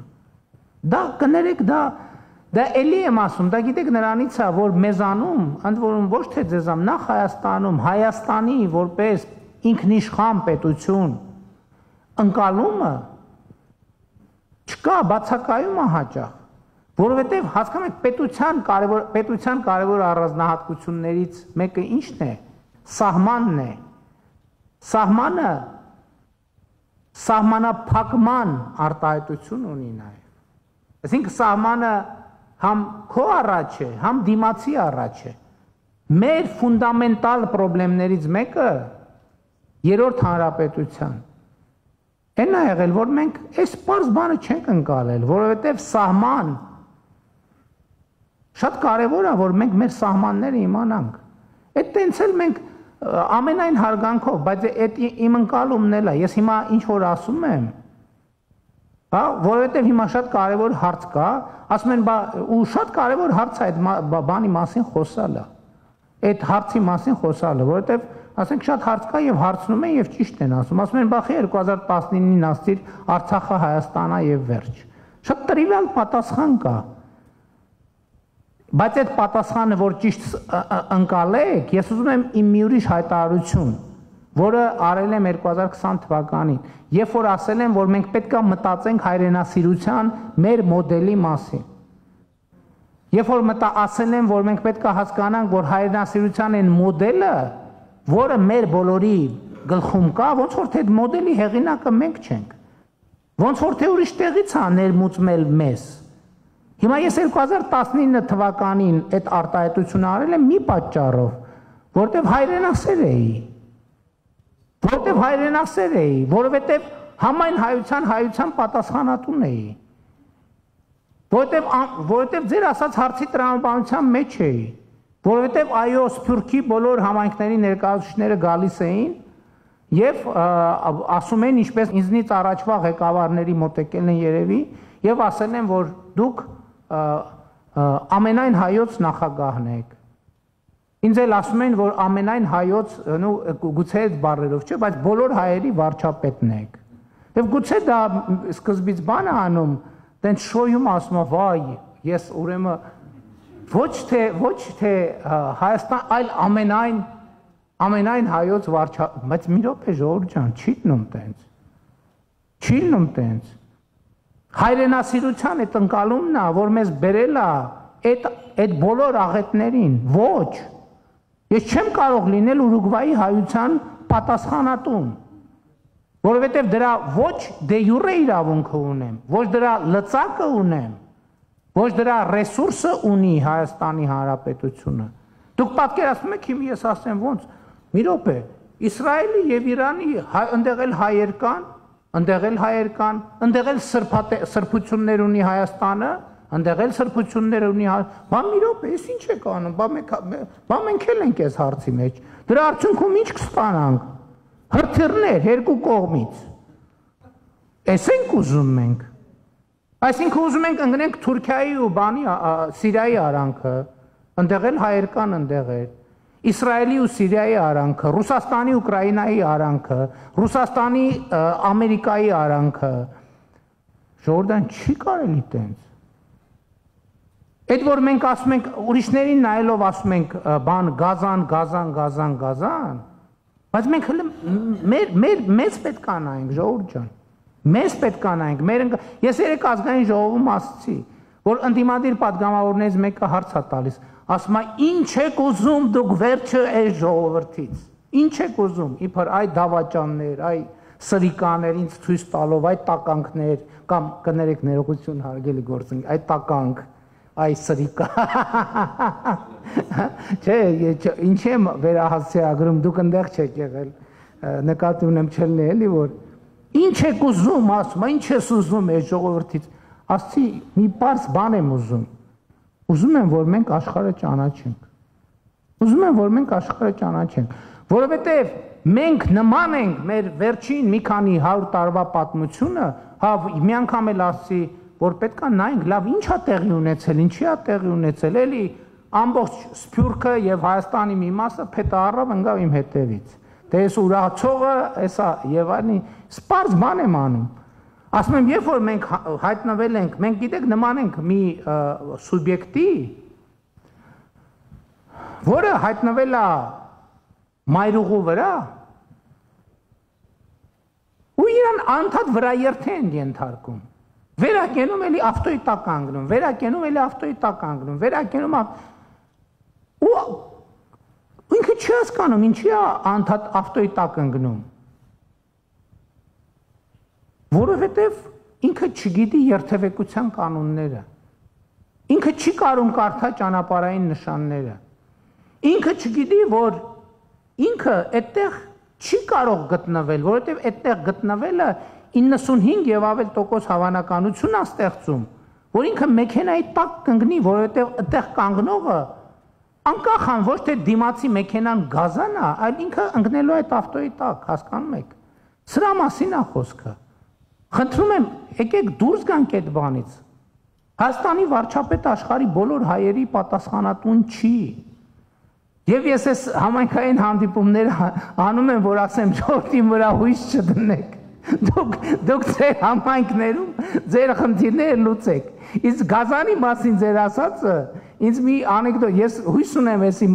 Դա կներեք, դա էլի եմ ասում, դա գիտեք նրանից է, որ մեզանում, ընդ որում ոչ թե ձեզամ, նախ Հայաստանում, Հայաստանի որպես ինքնիշխան պետություն ընկալումը չկա, բացակայում է հաճախ, որովհետև հասկանում եք պետության կարևոր առանձնահատկություններից մեկը ինչն է, սահմանն է, սահմանը սահմանափակման արտահայտություն ունի նաև, այսինքն սահմանը համ քո առաջ է, համ դիմացի առաջ է, մեր ֆունդամենտալ պրոբլեմներից մեկը Երրորդ հանրապետության Էն է եղել, որ մենք այս պարզ բանը չենք ընկալել, որովհետև սահման շատ կարևոր է, որ մենք մեր սահմանները իմանանք։ Այդ տենց էլ մենք ամենայն հարգանքով, բայց այդ իմ ընկալումն էլ է, ես հիմա ինչ որ ասում եմ, հա, որովհետև հիմա շատ կարևոր հարց կա, ասում են, ու շատ կարևոր հարց է այդ բանի մասին խոսալը, այդ հարցի մասին խոսալը, որովհետև ասենք շատ հարց կա եւ հարցնում են եւ ճիշտ են ասում։ Ասում են բախի 2019-ին ասցիր Արցախը Հայաստանա եւ վերջ։ Շատ տրիվիալ պատասխան կա։ Բայց այդ պատասխանը, որ ճիշտ ընկալեք, ես ուզում եմ իմ մի ուրիշ հայտարարություն, որը արել եմ 2020 թվականին, երբ որ ասել եմ, որ մենք պետք է մտածենք հայրենասիրության մեր մոդելի մասին։ Երբ որ ասել եմ, որ մենք պետք է հասկանանք, որ հայրենասիրության այն մոդելը, որը մեր բոլորի գլխում կա, ոնց որ թե մոդելի հեղինակը մենք չենք։ Ոնց որ թե ուրիշ տեղից է ներմուծմել մեզ։ Հիմա ես 2019 թվականին այդ արտահայտությունը արել եմ մի պատճառով, որտեվ հայրենասեր էի, որովհետև համայն հայության պատասխանատուն էի, որովհետև ձեր ասած հարցի տրամաբանության մեջ էի, որովհետև այո Սփյուռքի բոլոր համայնքների ներկայացուցիչները գալիս էին եւ ասում են, ինչպես ինձնից առաջվա ղեկավարների մոտ եկել են երևի եւ ասել են, որ դուք ամենայն հայոց նախագահն եք։ Ինձ էլ ասում են, որ ամենայն հայոց, գուցե այդ բառերով չէ, բայց բոլոր հայերի վարչապետն եք։ Եվ գուցե դա սկզբից բան է անում, դենց շոյում ասում է, վայ, ես ուրեմն ոչ թե Հայաստան, այլ ամենայն հայոց վարչապետ, բայց մի րոպե ժողովուրդ ջան, չի լինում տենց։ Հայրենասիրության այդ ընկալումն է, որ մեզ բերել է այդ բոլոր աղետներին, ոչ։ Ես չեմ կարող լինել Ուրուգվայի հայության պատասխանատուն, որովհետև դրա ոչ դե յուրե իրավունքը ունեմ, ոչ դրա լծակը ունեմ, ոչ դրա ռեսուրսը ունի Հայաստանի Հանրապետությունը։ Դուք պատկերացնում եք, հիմա ես ասեմ ոնց, մի րոպե, Իսրայելի եւ Իրանի ընդեղ էլ հայեր կան, ընդեղ էլ սրբություններ ունի Հայաստանը, ընդեղ էլ սրբություններ ունի Հայաստանը, բա մի րոպե, ես ինչ եք անում, բա մենք էլ ենք այս հարցի մեջ, դրա արդյունքում ինչ կստանանք, հրթիռներ երկու կողմից, այս ենք ուզում մենք, այսինքն ուզում ենք ընկնենք Թուրքիայի ու Սիրիայի արանքը, ընդեղ էլ հայեր կան, ընդեղ էլ, Իսրայելի ու Սիրիայի արանքը, Ռուսաստանի Ուկրաինայի արանքը, Ռուսաստանի Ամերիկայի արանքը, ժողովրդան չի կարելի տենց։ Այդ որ մենք ասում ենք, ուրիշներին նայելով ասում ենք, բան գազան, բայց մենք մեզ պետք է նայենք, ժողովուրդ ջան, մեզ պետք է նայենք, ես երեք ազգային ժողովում ասացի, որ ընդդիմադիր պատգամավորներից մեկը հարց է տալիս, ասում է, ինչ եք ուզում դուք վերջը այս ժողովրդից, ինչ եք ուզում, իբր այ դավաճաններ, այ սրիկաներ, ինձ ցույց տալով, այ տականքներ, կամ կներեք ներողություն հարգելի գործընկ, այ տականք, այ սրիկա, չէ, ինչ եմ վերահասցեագրում, դուք ընդեղ չեք եղել, նկատի ունեմ չելն է, էլի որ, ինչ եք ուզում, ասում է, ինչ ես ուզում այս ժողովրդից, ասցի, մի պարզ բան եմ ուզում եմ, որ մենք աշխարհը ճանաչենք, որովհետև մենք նման ենք մեր վերջին մի քանի 100 տարվա պատմությունը, մի անգամ էլ ասցի, որ պետք է նայենք, լավ, ինչ է տեղի ունեցել, ինչի է տեղի ունեցել, էլի ամբողջ Սփյուռքը եւ Հայաստանի մի մասը փետը առավ ընկավ իմ հետևից։ Դե ես ուրացողը, էսա եւ այլն, սպարզ բան եմ անում։ Ասում եմ, երբ որ մենք հայտնվել ենք, մենք գիտեք նման ենք մի սուբյեկտի, որը հայտնվել է մայրուղու վրա, ու իրան անդադ վրա երթե են ենթարկում, վերակենում էլի ավտոյի տակ կանգնում, վերակենում, ու ինքը չի հասկանում, ինչի է անդադ ավտոյի տակ ընկնում, որովհետև ինքը չգիտի երթևեկության կանոնները, ինքը չի կարող կարդա ճանապարհային նշանները, ինքը չգիտի, որ ինքը այդտեղ չի կարող գտնվել, որովհետև այդտեղ գտնվելը 95 եւ ավել տոկոս հավանականություն է ստեղծում, որ ինքը մեքենայի տակ կընկնի, որովհետև այդտեղ կանգնողը անկախ ան ոչ թե դիմացի մեքենան գազան է, այլ ինքը ընկնելու է այդ ավտոյի տակ, հասկանում եք։ Սրա մասին է խոսքը։ Խնդրում եմ, եկեք դուրս գանք այդ բանից։ Հայաստանի վարչապետը աշխարհի բոլոր հայերի պատասխանատուն չի։ Եվ ես այս համայնքային հանդիպումները անում եմ, որ ասեմ ժողովրդի վրա հույս չդնեք։ Դուք ձեր համայնքներում ձեր խնդիրները լուծեք։ Իսկ Գազանի մասին ձեր ասածը ինձ մի անեկդոտ, ես հույս ունեմ, էսի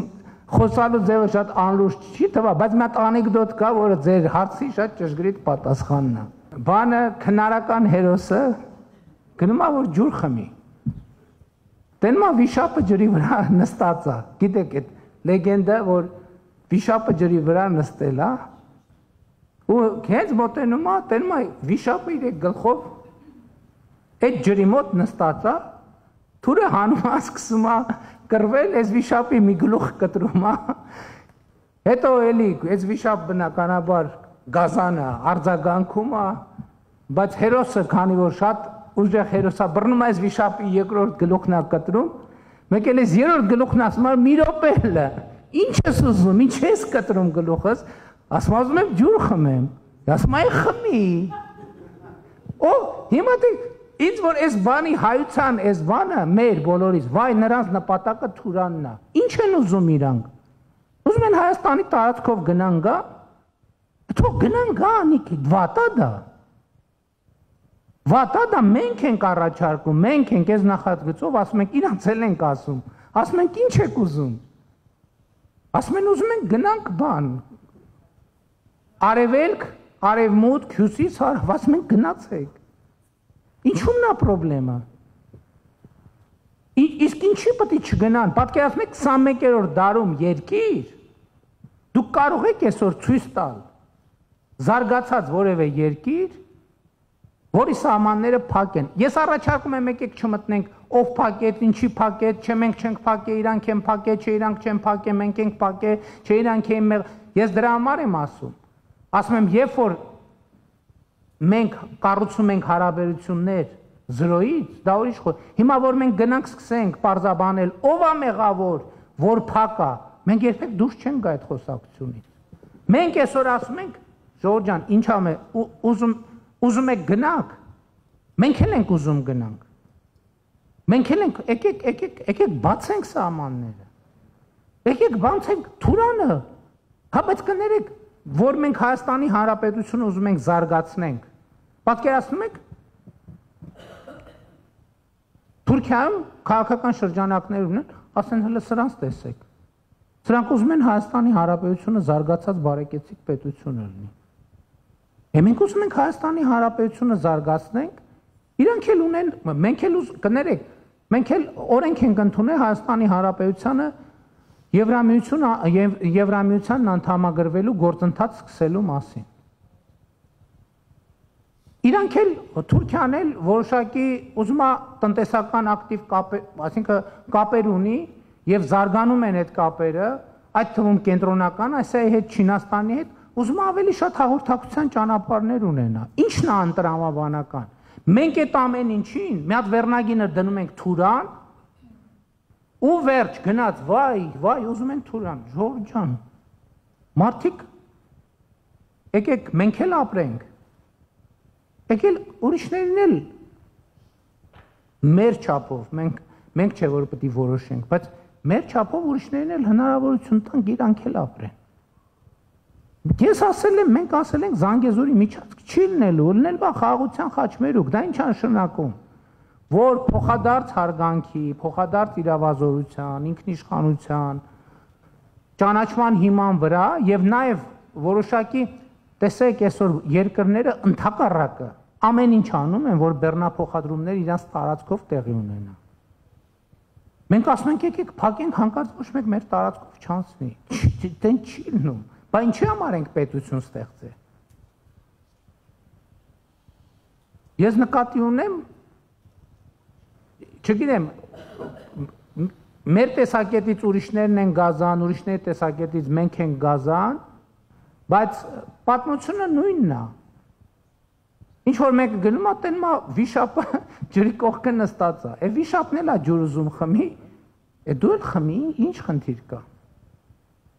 խոսալու ձևը շատ անլուրջ չի թվա, բայց մի հատ անեկդոտ կա, որը ձեր հարցի շատ ճշգրիտ պատասխանն է։ Բանը քնարական հերոսը գնում է որ ջուր խմի։ Տենմա վիշապը ջրի վրա նստած է։ Գիտեք այդ լեգենդը, որ վիշապը ջրի վրա նստել է, ու հենց մոտենում է, տենում է վիշապը իր գլխով այդ ջրի մոտ նստած է, թուրը հանում է, սկսում է կռվել, այս վիշապի մի գլուխ կտրում է, հետո էլի այս վիշապ բնականաբար Գազանը արձագանքում է, բայց հերոսը, քանի որ շատ ուժեղ հերոսա, բռնում է այս վիշապի երկրորդ գլուխն է կտրում, մեկ էլ այս երրորդ գլուխն ասում է մի րոպե, ինչ ես ուզում, ինչ ես կտրում գլուխս, ասում եմ եմ ջուր խմեմ, ասում եմ խմի, օ, հիմա դե ինձ որ այս բանի հայության այս բանը մեր բոլորից, վայ նրանց նպատակը Թուրանն է, ինչ են ուզում իրանք, ուզում են Հայաստանի տարածքով գնան գա, թող գնան գա անիքի, վատա դա մենք ենք առաջարկում, մենք ենք այս նախագծով, ասում ենք իրանց էլ ենք ասում, ասում ենք ինչ եք ուզում, ասում են ուզում ենք գնանք բան, արևելք, արևմուտք, հյուսիս, ասում ենք գնացեք, ինչումն է պրոբլեմը, իսկ ինչի պետք է չգնան, պատկերացնեք 21-րդ դարում երկիր, դուք կարող եք այսօր ցույց տալ, զարգացած որևէ երկիր, որի սահմանները փակ են։ Ես առաջարկում եմ եկեք չմտնենք ով փակեց, ինչի փակեց, չէ մենք չենք փակե, իրանք են փակե, չէ իրանք չեն փակե, մենք ենք փակե, չէ իրանք են մեղ։ Ես դրա համար եմ ասում։ Ասում եմ, երբ որ մենք կառուցում ենք հարաբերություններ զրոյից, դա ուրիշ խոր։ Հիմա որ մենք գնանք սկսենք պարզաբանել, ով է մեղավոր, որ փակ է, մենք երբեք դուրս չենք գա այդ խոսակցությունից։ Մենք այսօր ասում ենք, Ժորժ ջան, ինչ ամ է, ուզում եք գնանք, մենք էլ ենք ուզում գնանք, մենք էլ ենք, եկեք բացենք սահմանները, եկեք բացենք Թուրանը, հա բայց կներեք, որ մենք Հայաստանի Հանրապետությունը ուզում ենք զարգացնենք, պատկերացնում եք, Թուրքիայում քաղաքական շրջանակներ ունեն, ասեն հələ սրանց տեսեք, սրանք ուզում են Հայաստանի Հանրապետությունը զարգացած բարեկեցիկ պետություն լինի։ Մենք ուզում ենք Հայաստանի Հանրապետությունը զարգացնենք, իրանք էլ ունեն, մենք էլ կներեք, մենք էլ օրենք ենք ընդունել Հայաստանի Հանրապետությանը Եվրամիությանն անդամագրվելու գործընթաց սկսելու մասին։ Իրանք էլ Թուրքիան էլ որոշակի ուզում է տնտեսական ակտիվ կապեր, այսինքն կապեր ունի եւ զարգանում են այդ կապերը, այդ թվում կենտրոնական Ասիայի հետ, Չինաստանի հետ, ուզում է ավելի շատ հաղորդակցության ճանապարհներ ունենա։ Ինչն է անտրամաբանական։ Մենք այդ ամեն ինչին մի հատ վերնագինը դնում ենք Թուրան, ու վերջ գնաց, վայ, ուզում են Թուրան, Ժորժ ջան։ Մարդիկ եկեք մենք էլ ապրենք։ Եկել ուրիշներն էլ մեր չափով, մենք չէ որ պետք է որոշենք, բայց մեր չափով ուրիշներն էլ հնարավորություն տանք իրանք էլ ապրեն։ Ես ասել եմ, մենք ասել ենք Զանգեզուրի միջանցք չի լինելու, լինել բա խաղաղության խաչմերուկ, դա ինչ նշանակում, որ փոխադարձ հարգանքի, փոխադարձ իրավազորության, ինքնիշխանության, ճանաչման հիման վրա եւ նաեւ որոշակի տեսեք այսօր երկրները ընդհակառակը ամեն ինչ անում են, որ բեռնափոխադրումներ իրանց տարածքով տեղի ունենան։ Մենք ասում ենք եկեք փակենք հանկարծ ոչ մեկ մեր տարածքով չանցնի։ Դեն չի լինում։ Բա ինչի համար ենք պետություն ստեղծել։ Ես նկատի ունեմ, չգիտեմ, մեր տեսակետից ուրիշներն են գազան, ուրիշների տեսակետից մենք ենք գազան, բայց պատմությունը նույնն է։ Ինչ որ մեկը գնում է, տենում է վիշապը ջրի կողքը նստած է։ Է վիշապն էլ է ջուր ուզում խմի, է դու էլ խմի, ինչ խնդիր կա։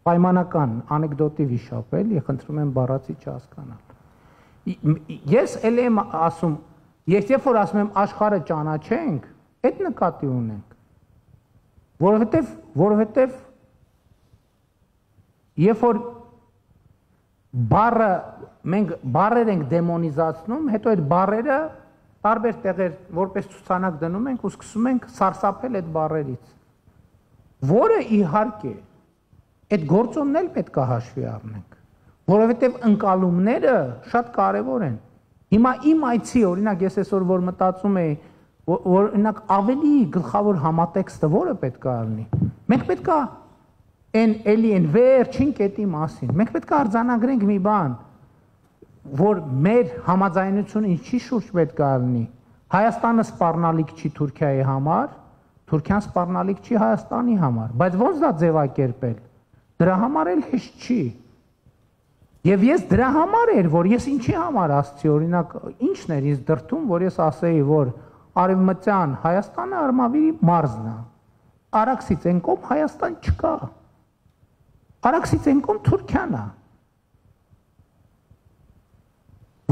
Պայմանական անեկդոտի վիշապ էլի, խնդրում եմ բառացի չհասկանալ։ Ես էլ եմ ասում, երբ որ ասում եմ աշխարհը ճանաչենք, այդ նկատի ունենք։ Որովհետև երբ որ բառը մենք բառեր ենք դեմոնիզացնում, հետո այդ բառերը տարբեր տեղեր որպես ցուցանակ դնում ենք ու սկսում ենք սարսափել այդ բառերից, որը իհարկե այդ գործոնն էլ պետք է հաշվի առնենք, որովհետև ընկալումները շատ կարևոր են։ Հիմա իմ այցի, օրինակ ես այսօր որ մտածում եի, որ օրինակ ավելի գլխավոր համատեքստը որը պետք է առնի։ Մենք պետք է այն վերջին կետի մասին։ Մենք պետք է արձանագրենք մի բան, որ մեր համաձայնությունը ինչի շուրջ պետք է առնի։ Հայաստանը սպառնալիք չի Թուրքիայի համար, Թուրքիան սպառնալիք չի Հայաստանի համար, բայց ոնց դա ձևակերպել։ Դրա համար էլ հեշտ չի։ Եվ ես դրա համար էր, որ ես ինչի համար ասացի, օրինակ, ինչն էր ինձ դրդում, որ ես ասեի, որ Արևմտյան Հայաստանը Արմավիրի մարզն է։ Արաքսից այն կողմ Հայաստան չկա։ Արաքսից այն կողմ Թուրքիան է։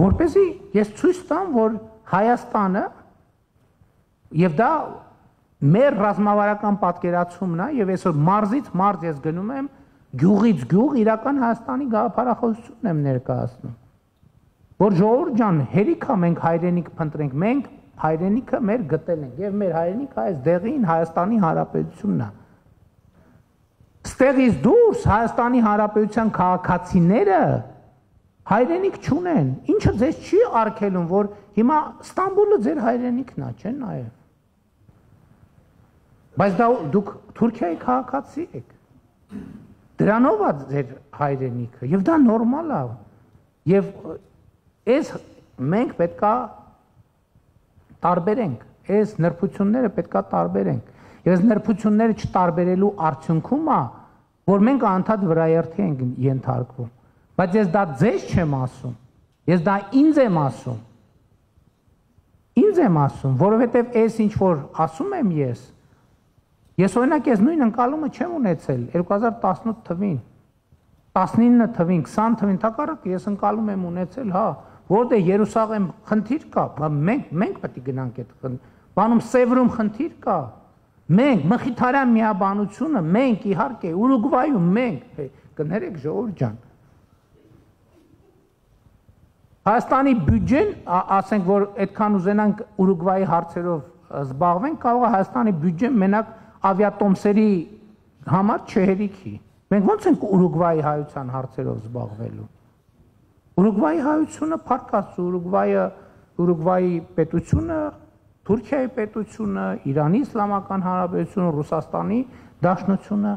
Որպեսզի ես ցույց տամ, որ Հայաստանը եւ դա մեր ռազմավարական պատկերացումն է, եւ այսօր մարզից մարզ ես գնում եմ գյուղից գյուղ իրական Հայաստանի գաղափարախոսությունն եմ ներկայացնում, որ ժողովուրդ ջան, հերիք է մենք հայրենիք փնտրենք, մենք հայրենիքը մեր գտել ենք եւ մեր հայրենիքը այս դեղին Հայաստանի Հանրապետությունն է։ Ստեղից դուրս Հայաստանի Հանրապետության քաղաքացիները հայրենիք չունեն, ինչը ձեզ չի արգելում, որ հիմա Ստամբուլը ձեր հայրենիքն է, չէ՞ նաեւ։ Բայց դա դուք Թուրքիայի քաղաքացի եք։ Դրանով է ձեր հայրենիքը եւ դա նորմալ է եւ այս մենք պետքա տարբերենք, այս նրբությունները պետքա տարբերենք եւ այս նրբությունները չտարբերելու արդյունքում է, որ մենք անդադ վրայերթի ենք ենթարկվում, բայց ես դա ձեզ չեմ ասում, ես դա ինձ եմ ասում, որովհետեւ այս ինչ որ ասում եմ ես օրինակ ես նույն ընկալումը չեմ ունեցել 2018 թվին, 19 թվին, 20 թվին, թակարակ ես ընկալում եմ ունեցել, հա, որտե Երուսաղեմ խնդիր կա, մենք պետք է գնանք այդ բանում Սևրում խնդիր կա, մենք Մխիթարյան միաբանությունը, մենք իհարկե Ուրուգվայում մենք, կներեք ժողովուրդ ջան։ Հայաստանի բյուջեն, ասենք որ այդքան ուզենանք Ուրուգվայի հարցերով զբաղվենք, կարող է Հայաստանի բյուջեն մենակ ավիատոմսերի համար չհերիքի։ Մենք ո՞նց ենք Ուրուգվայի հայության հարցերով զբաղվելու։ Ուրուգվայի հայությունը փառքած Ուրուգվայի պետությունը, Թուրքիայի պետությունը, Իրանի Իսլամական Հանրապետությունը, Ռուսաստանի Դաշնությունը,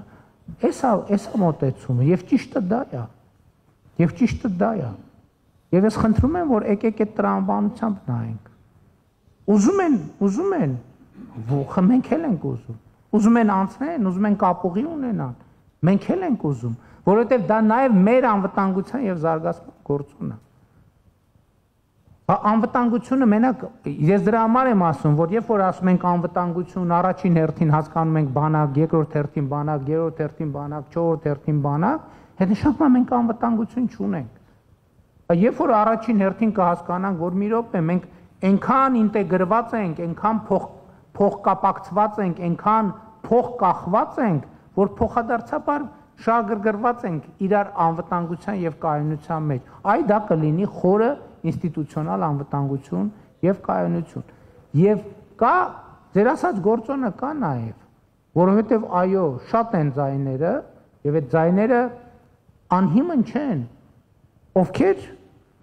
էսա մոտեցումը եւ ճիշտը դա է։ Եվ ես խնդրում եմ, որ եկեք այդ տրամաբանությամբ նայենք։ Ուզում են, մենք էլ ենք ուզում։ Ուզում են անցնեն, ուզում են կապուղի ունենան, մենք էլ ենք ուզում, որովհետև դա նաև մեր անվտանգության եւ զարգացման գործոն է։ Անվտանգությունը մենակ ես դրա համար եմ ասում, որ երբ որ ասում ենք անվտանգություն, առաջին հերթին հասկանում ենք բանակ, երկրորդ հերթին բանակ, երրորդ հերթին բանակ, չորրորդ հերթին բանակ, հետ նշանակում է մենք անվտանգություն չունենք։ Երբ որ առաջին հերթին կհասկանանք, որ մի րոպե մենք այնքան ինտեգրված ենք, այնքան փոխկապակցված ենք, այնքան փոխկախված ենք, որ փոխադարձաբար շահագրգռված ենք իրար անվտանգության եւ կայունության մեջ։ Այ դա կլինի խորը ինստիտուցիոնալ անվտանգություն եւ կայունություն։ Եվ կա ձեր ասած գործոնը կա նաեւ, որովհետեւ այո, շատ են ձայները եւ այդ ձայները անհիմն չեն, ովքեր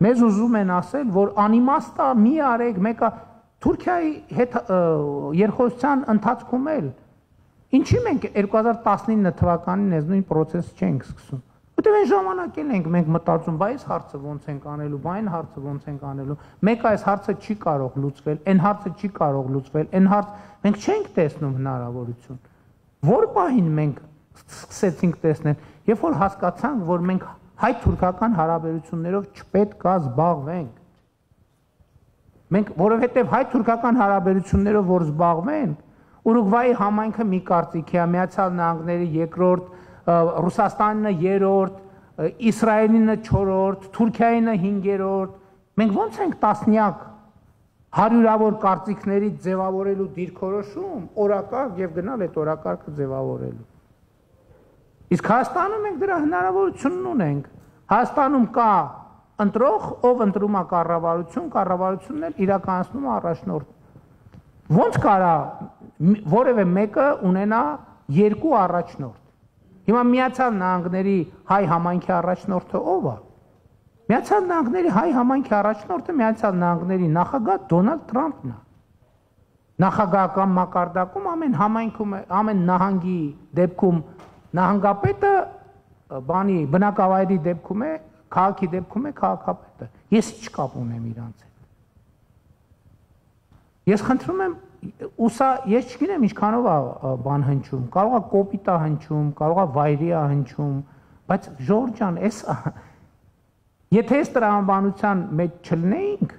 մեզ ուզում են ասել, որ անիմաստ է, մի արեք, մեկը Թուրքիայի հետ երկխոսության ընթացքում էլ ինչի մենք 2019 թվականին այս նույն process չենք սկսում։ Որտեղ այն ժամանակ էլ ենք մենք մտածում, բայ այս հարցը ոնց ենք անելու, բայ այն հարցը ոնց ենք անելու։ Մեկ այս հարցը չի կարող լուծվել, այն հարցը չի կարող լուծվել, այն հարց մենք չենք տեսնում հնարավորություն։ Որ պահին մենք սկսեցինք տեսնել, երբ որ հասկացանք, որ մենք հայ-թուրքական հարաբերություններով չպետք է զբաղվենք։ Մենք որովհետև հայ-թուրքական հարաբերություններով որ զբաղվենք, Ուրուգվայի համայնքը մի կարծիքի է, Միացյալ Նահանգների երկրորդ, Ռուսաստանը երրորդ, Իսրայելինը չորրորդ, Թուրքիայինը հինգերորդ։ Մենք ո՞նց ենք տասնյակ հարյուրավոր կարծիքներից ձևավորելու դիրքորոշում, օրակարգ եւ գնալ այդ օրակարգը ձևավորելու։ Իսկ Հայաստանում մենք դրա հնարավորությունն ունենք։ Հայաստանում կա ընտրող, ով ընտրում է կառավարությունն էլ իրականացնում է առաջնորդ։ Ոնց կարա որևէ մեկը ունենա երկու առաջնորդ։ Հիմա Միացյալ Նահանգների հայ համայնքի առաջնորդը ով է։ Միացյալ Նահանգների հայ համայնքի առաջնորդը Միացյալ Նահանգների նախագահ Դոնալդ Թրամփն է։ Նախագահական մակարդակում ամեն համայնքում, ամեն նահանգի դեպքում նահանգապետը բնակավայրի դեպքում է, քաղաքի դեպքում է քաղաքապետը։ Ես ինչ կապ ունեմ իրանց հետ։ Ես խնդրում եմ, ես չգիտեմ ինչքանով է բան հնչում, կարող է կոպիտ է հնչում, կարող է վայրի է հնչում, բայց Ժորժ ջան, եթե այս տրամաբանության մեջ չլինեինք,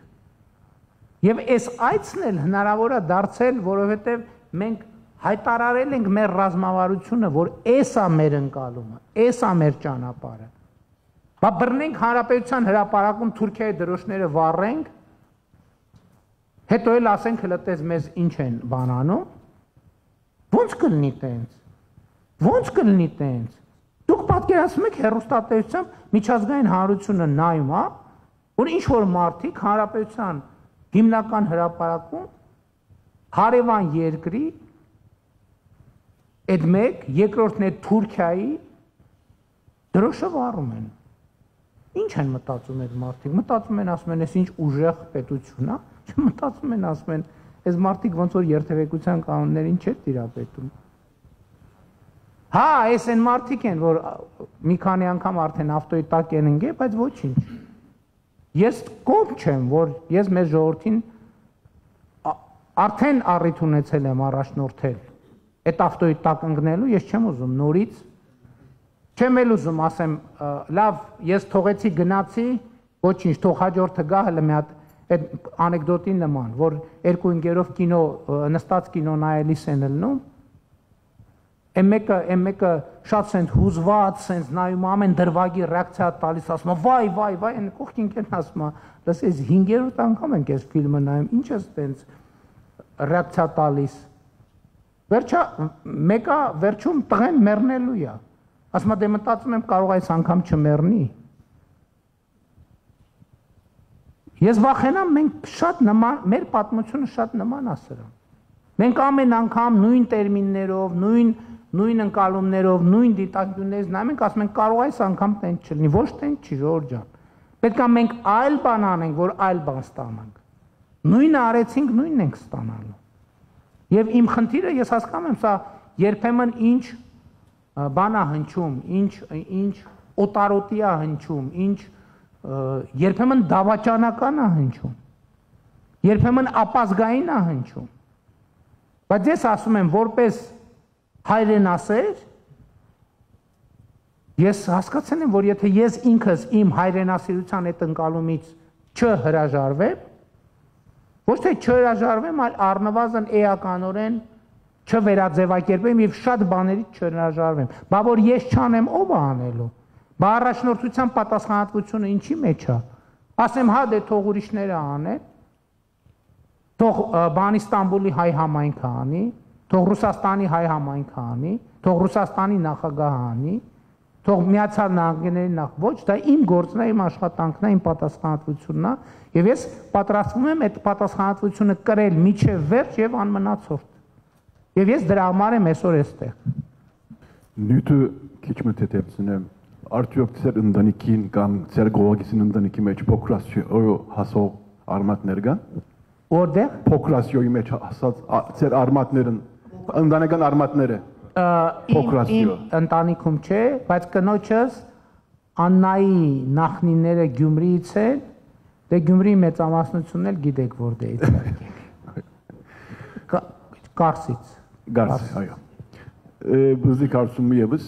եւ այս այցն էլ հնարավոր է դարձել, որովհետեւ մենք հայտարարել ենք մեր ռազմավարությունը, որ էս է մեր ընկալումը, էս է մեր ճանապարհը։ Բա բռնենք հանրապետության հրապարակում Թուրքիայի դրոշները վառենք, հետո էլ ասենք հլտես մեզ ինչ են բանանում, ո՞նց կլինի տենց։ Ո՞նց կլինի տենց։ Դուք պատկերացնում եք հեռուստատեսությամբ միջազգային հանրությունը նայում, հա, որ ինչ որ մարդիկ հանրապետության հիմնական հրապարակում հարևան երկրի այդ մեկ, երկրորդն է Թուրքիայի դրոշը վառում են։ Ինչ են մտածում այդ մարդիկ։ Մտածում են, ասում են, այս ինչ ուժեղ պետություն է, մտածում են, ասում են, այս մարդիկ ոնց որ երթևեկության կանոններին չէ տիրապետում։ Հա, այս են մարդիկ են, որ մի քանի անգամ արդեն ավտոյի տակ են ընկել, բայց ոչինչ։ Ես կողմ չեմ, որ ես մեր ժողովրդին արդեն առիթ ունեցել եմ առաջնորդել այդ ավտոյի տակ ընկնելու, ես չեմ ուզում նորից, չեմ էլ ուզում ասեմ, լավ, ես թողեցի գնացի, ոչինչ, թող հաջորդը գա հələ մի հատ այդ անեկդոտի նման, որ երկու ընկերով կինո նստած կինո նայելիս են ելնում, այն մեկը շատ սենց հուզված, սենց նայում ամեն դրվագի ռեակցիա տալիս, ասում վայ, այն կողքին կեն ասում, լսես այս 5-րդ անգամ ենք այս ֆիլմը նայում, ինչ ես տենց ռեակցիա տալիս։ Վերջա մեկը վերջում տղեն մեռնելու է։ Ասում դե մտածում եմ կարող այս անգամ չմեռնի։ Ես վախենամ մենք շատ նման, մեր պատմությունը շատ նման է սրան։ Մենք ամեն անգամ նույն տերմիններով, նույն ընկալումներով, նույն դիտարկություններից նայում ենք, ասում ենք կարող այս անգամ տենց չլինի, ոչ տենց չի, Ժորժ ջան։ Պետք է մենք այլ բան անենք, որ այլ բան ստանանք։ Նույնը արեցինք, նույնն ենք ստանալու։ Եվ իմ խնդիրը ես հասկանում եմ, սա երբեմն ինչ բան է հնչում, ինչ օտարոտի է հնչում, ինչ երբեմն դավաճանական է հնչում, երբեմն ապազգային է հնչում, բայց ես ասում եմ, որպես հայրենասեր, ես հասկացել եմ, որ եթե ես ինքս իմ հայրենասիրության այդ ընկալումից չհրաժարվեմ, ոչ թե չհրաժարվեմ, այլ առնվազն էականորեն չվերաձևակերպեմ եւ շատ բաներից չհրաժարվեմ, բա որ ես չանեմ, ով է անելու։ Բա առաջնորդության պատասխանատվությունը ինչի մեջ է։ Ասեմ, հա դե թող ուրիշները անեն, թող բան Ստամբուլի հայ համայնքը անի, թող Ռուսաստանի հայ համայնքը անի, թող Ռուսաստանի նախագահը անի, թող Միացյալ Նահանգների ոչ, դա իմ գործն է, իմ աշխատանքն է, իմ պատասխանատվությունն է, եւ ես պատրաստվում եմ այդ պատասխանատվությունը կրել միջև վերջ եւ անմնացորդ։ Եվ ես դրա համար եմ այսօր այստեղ։ Նյութը քիչ մտածեմ, արդյոք ծեր ընտանիքին կամ ծեր գողագիսին ընտանիքի մեջ փոքրասյո հասող արմատներ կան։ Որտեղ փոքրասյոյի մեջ ասած ծեր արմատներն ընտանեկան արմատները փոքրասյո։ Իմ ընտանիքում չէ, բայց կնոջս Աննայի նախնիները Գյումրիից են, դե Գյումրիի մեծամասնությունն էլ գիտեք որտեղից է։ Կարսից, այո։ Բզի կարծում եւս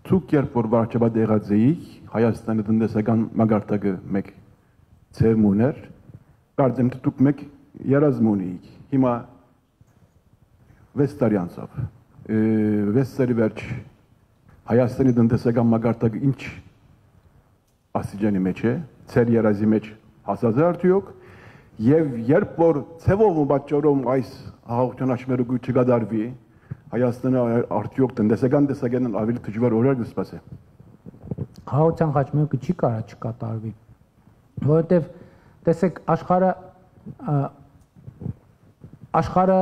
ցուկ երբ որ վարչապետ եղած էիք, Հայաստանի տնտեսական մագարտակը մեկ ծերմուներ, կարծեմ թե դուք մեկ երազում ունեիք։ Հիմա 6 տարի անցավ։ 6 տարի վերջ Հայաստանի տնտեսական մագարտակը ինչ աստիճանի մեջ է, ծեր երազի մեջ հասած է արդյոք, եւ երբ որ ցևով ու պատճառով այս հաղորդման աչմերուգու չգադարվի, Հայաստանը արդյոք տնտեսական տեսակետն ավելի դժվար օրեր կսպասի։ Խաղաղության խաչմերուկը չի կարա չկատարվի, որովհետև տեսեք աշխարհը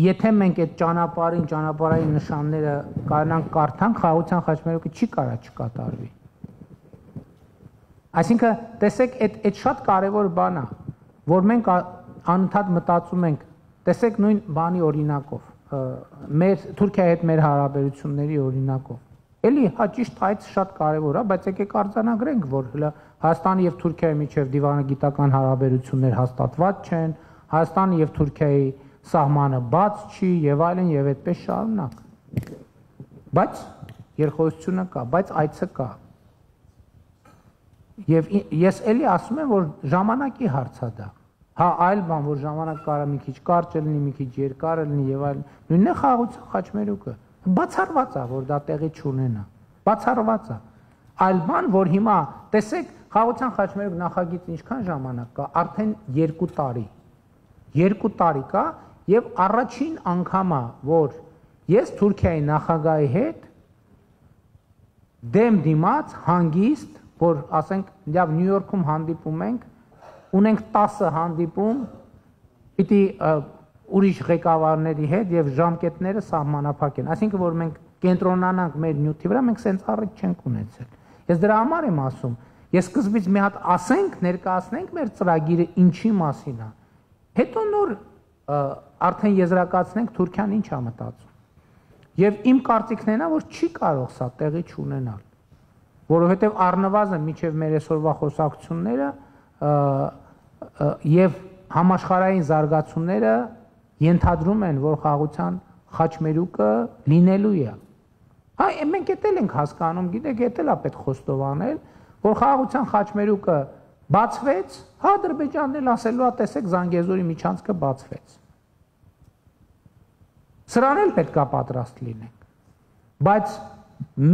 եթե մենք այդ ճանապարհային նշանները կարողանանք կարդանք, խաղաղության խաչմերուկը չի կարա չկատարվի։ Այսինքն տեսեք այդ շատ կարևոր բան է, որ մենք անընդհատ մտածում ենք, տեսեք նույն բանի օրինակով, մեր Թուրքիայի հետ մեր հարաբերությունների օրինակով։ Էլի ճիշտ այդ շատ կարևոր է, բայց եկեք արձանագրենք, որ Հայաստանի եւ Թուրքիայի միջև դիվանագիտական հարաբերություններ հաստատված չեն, Հայաստանի եւ Թուրքիայի սահմանը բաց չի եւ այլն եւ այդպես շարունակ։ Բայց երկխոսությունը կա, բայց այցը կա։ Եվ ես էլի ասում եմ, որ ժամանակի հարց է դա։ Հա, այլ բան, որ ժամանակ կարա մի քիչ կարճ լինի, մի քիչ երկար լինի եւ այլն։ Նույնն է խաղաղության խաչմերուկը։ Բացառված է, որ դա տեղի չունենա։ Բացառված է։ Այլ բան, որ հիմա տեսեք, խաղաղության խաչմերուկ նախագիծ ինչքան ժամանակ կա, արդեն 2 տարի։ 2 տարի կա եւ առաջին անգամը, որ ես Թուրքիայի նախագահի հետ դեմ դիմաց հանգիստ, որ ասենք, լավ Նյու Յորքում հանդիպում ենք, ունենք 10 հանդիպում, պիտի ուրիշ ղեկավարների հետ եւ ժամկետները սահմանափակ են։ Այսինքն որ մենք կենտրոնանանք մեր նյութի վրա, մենք սենց առիթ չենք ունեցել։ Ես դրա համար եմ ասում, ես սկզբից մի հատ ասենք, ներկայացնենք մեր ծրագիրը ինչի մասին է։ Հետո նոր արդեն եզրակացնենք Թուրքիան ինչ է մտածում։ Եվ իմ կարծիքն է նա, որ չի կարող սա տեղի չունենալ, որովհետեւ առնվազն միջև մեր այսօրվա խոսակցությունները եւ համաշխարհային զարգացումները ենթադրում են, որ խաղաղության խաչմերուկը լինելու է։ Հա, մենք էտել ենք հասկանում, գիտեք, էտել է պետք խոստովանել, որ խաղաղության խաչմերուկը բացվեց, հա Ադրբեջանն էլ ասելու է, տեսեք, Զանգեզուրի միջանցքը բացվեց։ Սրան էլ պետք է պատրաստ լինենք։ Բայց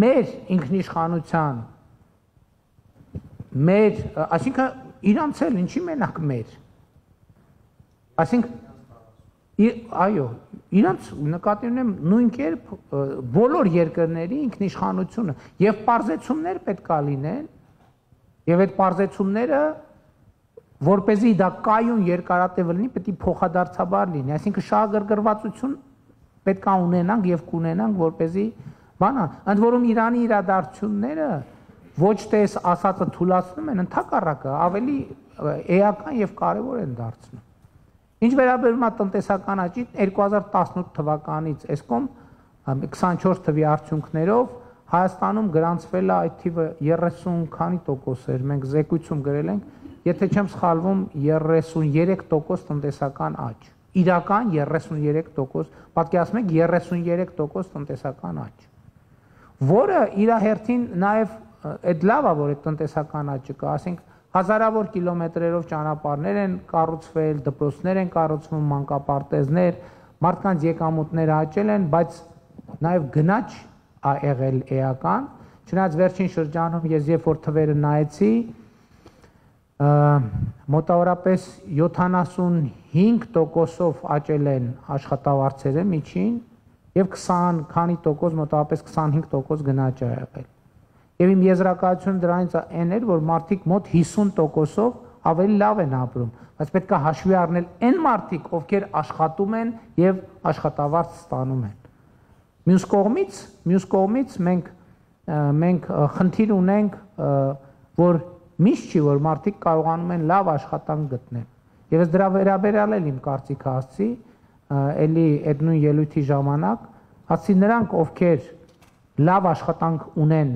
մեր ինքնիշխանության մեր, այսինքն իրանց էլ ինչի մենակ մեր։ Այսինքն այո, իրանց նկատի ունեմ նույն կերպ բոլոր երկրների ինքնիշխանությունը եւ պարզեցումներ պետք է լինեն եւ այդ պարզեցումները որպեսզի դա կայուն երկարատև լինի, պետք է փոխադարձաբար լինի, այսինքն շահագրգռվածություն պետք է ունենանք եւ կունենանք, որպեսզի բանա, ընդ որում Իրանի իրադարձությունները ոչ թե ասածը թույլատնում են, ընդհակառակը ավելի էական եւ կարեւոր են դարձնում։ Ինչ վերաբերում է տնտեսական աճին, 2018 թվականից էսկոմ 24 թվի արդյունքներով Հայաստանում գրանցվել է այդ թիվը 30 քանի տոկոս էր, մենք զեկույցում գրել ենք, եթե չեմ սխալվում 33% տնտեսական աճ, իրական 33%, պատկերացնեք 33% տնտեսական աճ, որը իր հերթին նաև այդ լավ է, որ այդ տնտեսական աճը կա, ասենք հազարավոր կիլոմետրերով ճանապարհներ են կառուցվել, դպրոցներ են կառուցվում, մանկապարտեզներ, մարդկանց եկամուտները աճել են, բայց նաև գնաճ ա եղել էական, չնայած վերջին շրջանում ես երբ որ թվերը նայեցի, մոտավորապես 75%-ով աճել են աշխատավարձերը միջին եւ 20 քանի տոկոս, մոտավորապես 25% գնաճ ա եղել։ Եվ իմ եզրակացությունը դրանից այն էր, որ մարդիկ մոտ 50%-ով ավելի լավ են ապրում, բայց պետք է հաշվի առնել այն մարդիկ, ովքեր աշխատում են եւ աշխատավարձ ստանում են։ Մյուս կողմից մենք խնդիր ունենք, որ միշտ չի, որ մարդիկ կարողանում են լավ աշխատանք գտնել։ Եվ ես դրա վերաբերյալ եմ իմ կարծիքը ասացի, էլի այդ նույն ելույթի ժամանակ, ասացի նրանք, ովքեր լավ աշխատանք ունեն,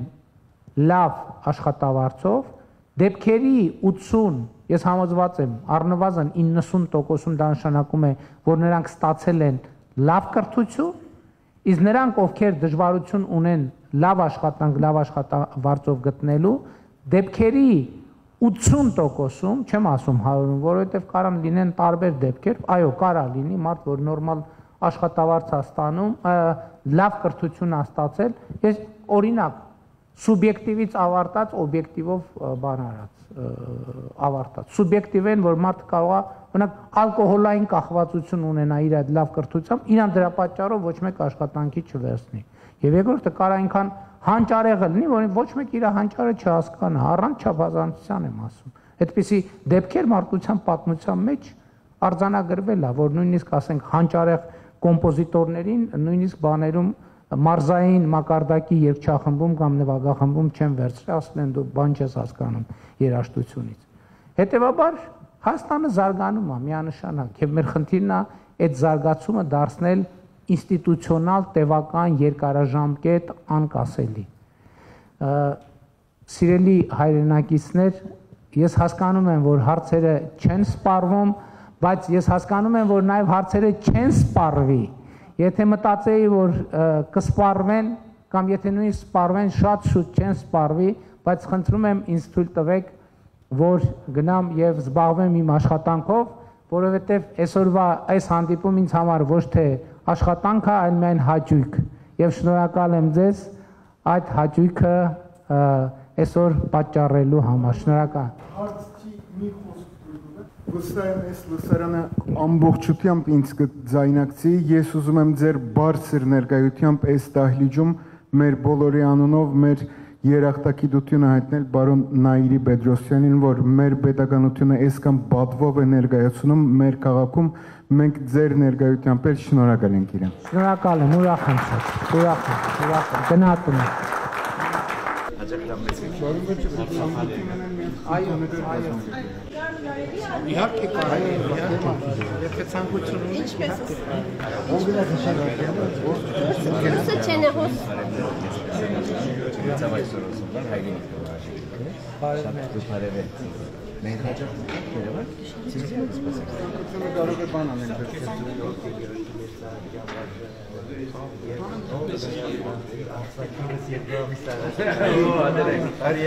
լավ աշխատավարձով, դեպքերի 80, ես համոզված եմ, առնվազն 90%-ում դա նշանակում է, որ նրանք ստացել են լավ կրթություն, իսկ նրանք, ովքեր դժվարություն ունեն լավ աշխատանք, լավ աշխատավարձով գտնելու, դեպքերի 80%-ում, չեմ ասում 100-ում, որովհետև կարան լինեն տարբեր դեպքեր, այո, կարա լինի մարդ, որ նորմալ աշխատավարձ է ստանում, լավ կրթություն է ստացել, ես օրինակ սուբյեկտիվից ավարտած օբյեկտիվով բան արած, ավարտած։ Սուբյեկտիվ են, որ մարդ կարող է օրինակ ալկոհոլային կախվածություն ունենա իր այդ լավ կրթությամբ, իրան դրա պատճառով ոչ մեկ աշխատանքի չվերցնի։ Եվ երկրորդը կարող այնքան հանճարեղը լինի, որ ոչ մեկ իր հանճարը չհասկանա, առանց չափազանցության եմ ասում։ Այդպիսի դեպքեր մարդկության պատմության մեջ արձանագրվել է, որ նույնիսկ ասենք հանճարեղ կոմպոզիտորներին նույնիսկ բաներում մարզային մակարդակի երգչախմբում կամ նվագախմբում չեն վերցրել, ասել են դու բան չես հասկանում երաժշտությունից։ Հետևաբար Հայաստանը զարգանում է միանշանակ եւ մեր խնդիրն է այդ զարգացումը դարձնել ինստիտուցիոնալ, տևական, երկարաժամկետ, անկասելի։ Սիրելի հայրենակիցներ, ես հասկանում եմ, որ հարցերը չեն սպառվում, բայց ես հասկանում եմ, որ նաև հարցերը չեն սպառվի։ Եթե մտածեի, որ կսպառվեն կամ եթե նույնիսկ սպառվեն, շատ շուտ չեն սպառվի, բայց խնդրում եմ ինձ թույլ տվեք, որ գնամ եւ զբաղվեմ իմ աշխատանքով, որովհետեւ այսօրվա այս հանդիպումը ինձ համար ոչ թե աշխատանք է, այլ միայն հաճույք։ Եվ շնորհակալ եմ ձեզ այդ հաճույքը այսօր պատճառելու համար։ Շնորհակալ։ Հարցի մի խոսք վստահ եմ այս լսարանը ամբողջությամբ ինձ կձայնակցի։ Ես ուզում եմ ձեր բարձր ներկայությամբ այս դահլիճում մեր բոլորի անունով մեր երախտագիտությունը հայտնել բարոն Նաիրի Բեդրոսյանին, որ մեր պետականությունը այսքան բադվով է ներկայացնում մեր քաղաքում, մենք ձեր ներկայությամբ էլ շնորհակալ ենք իրեն։ Շնորհակալ եմ, ուրախ եմ շատ, ուրախ եմ, գնահատում եմ։ Այո, իհարկե կարելի է, եթե ցանկություն ունի, ինչպես Արի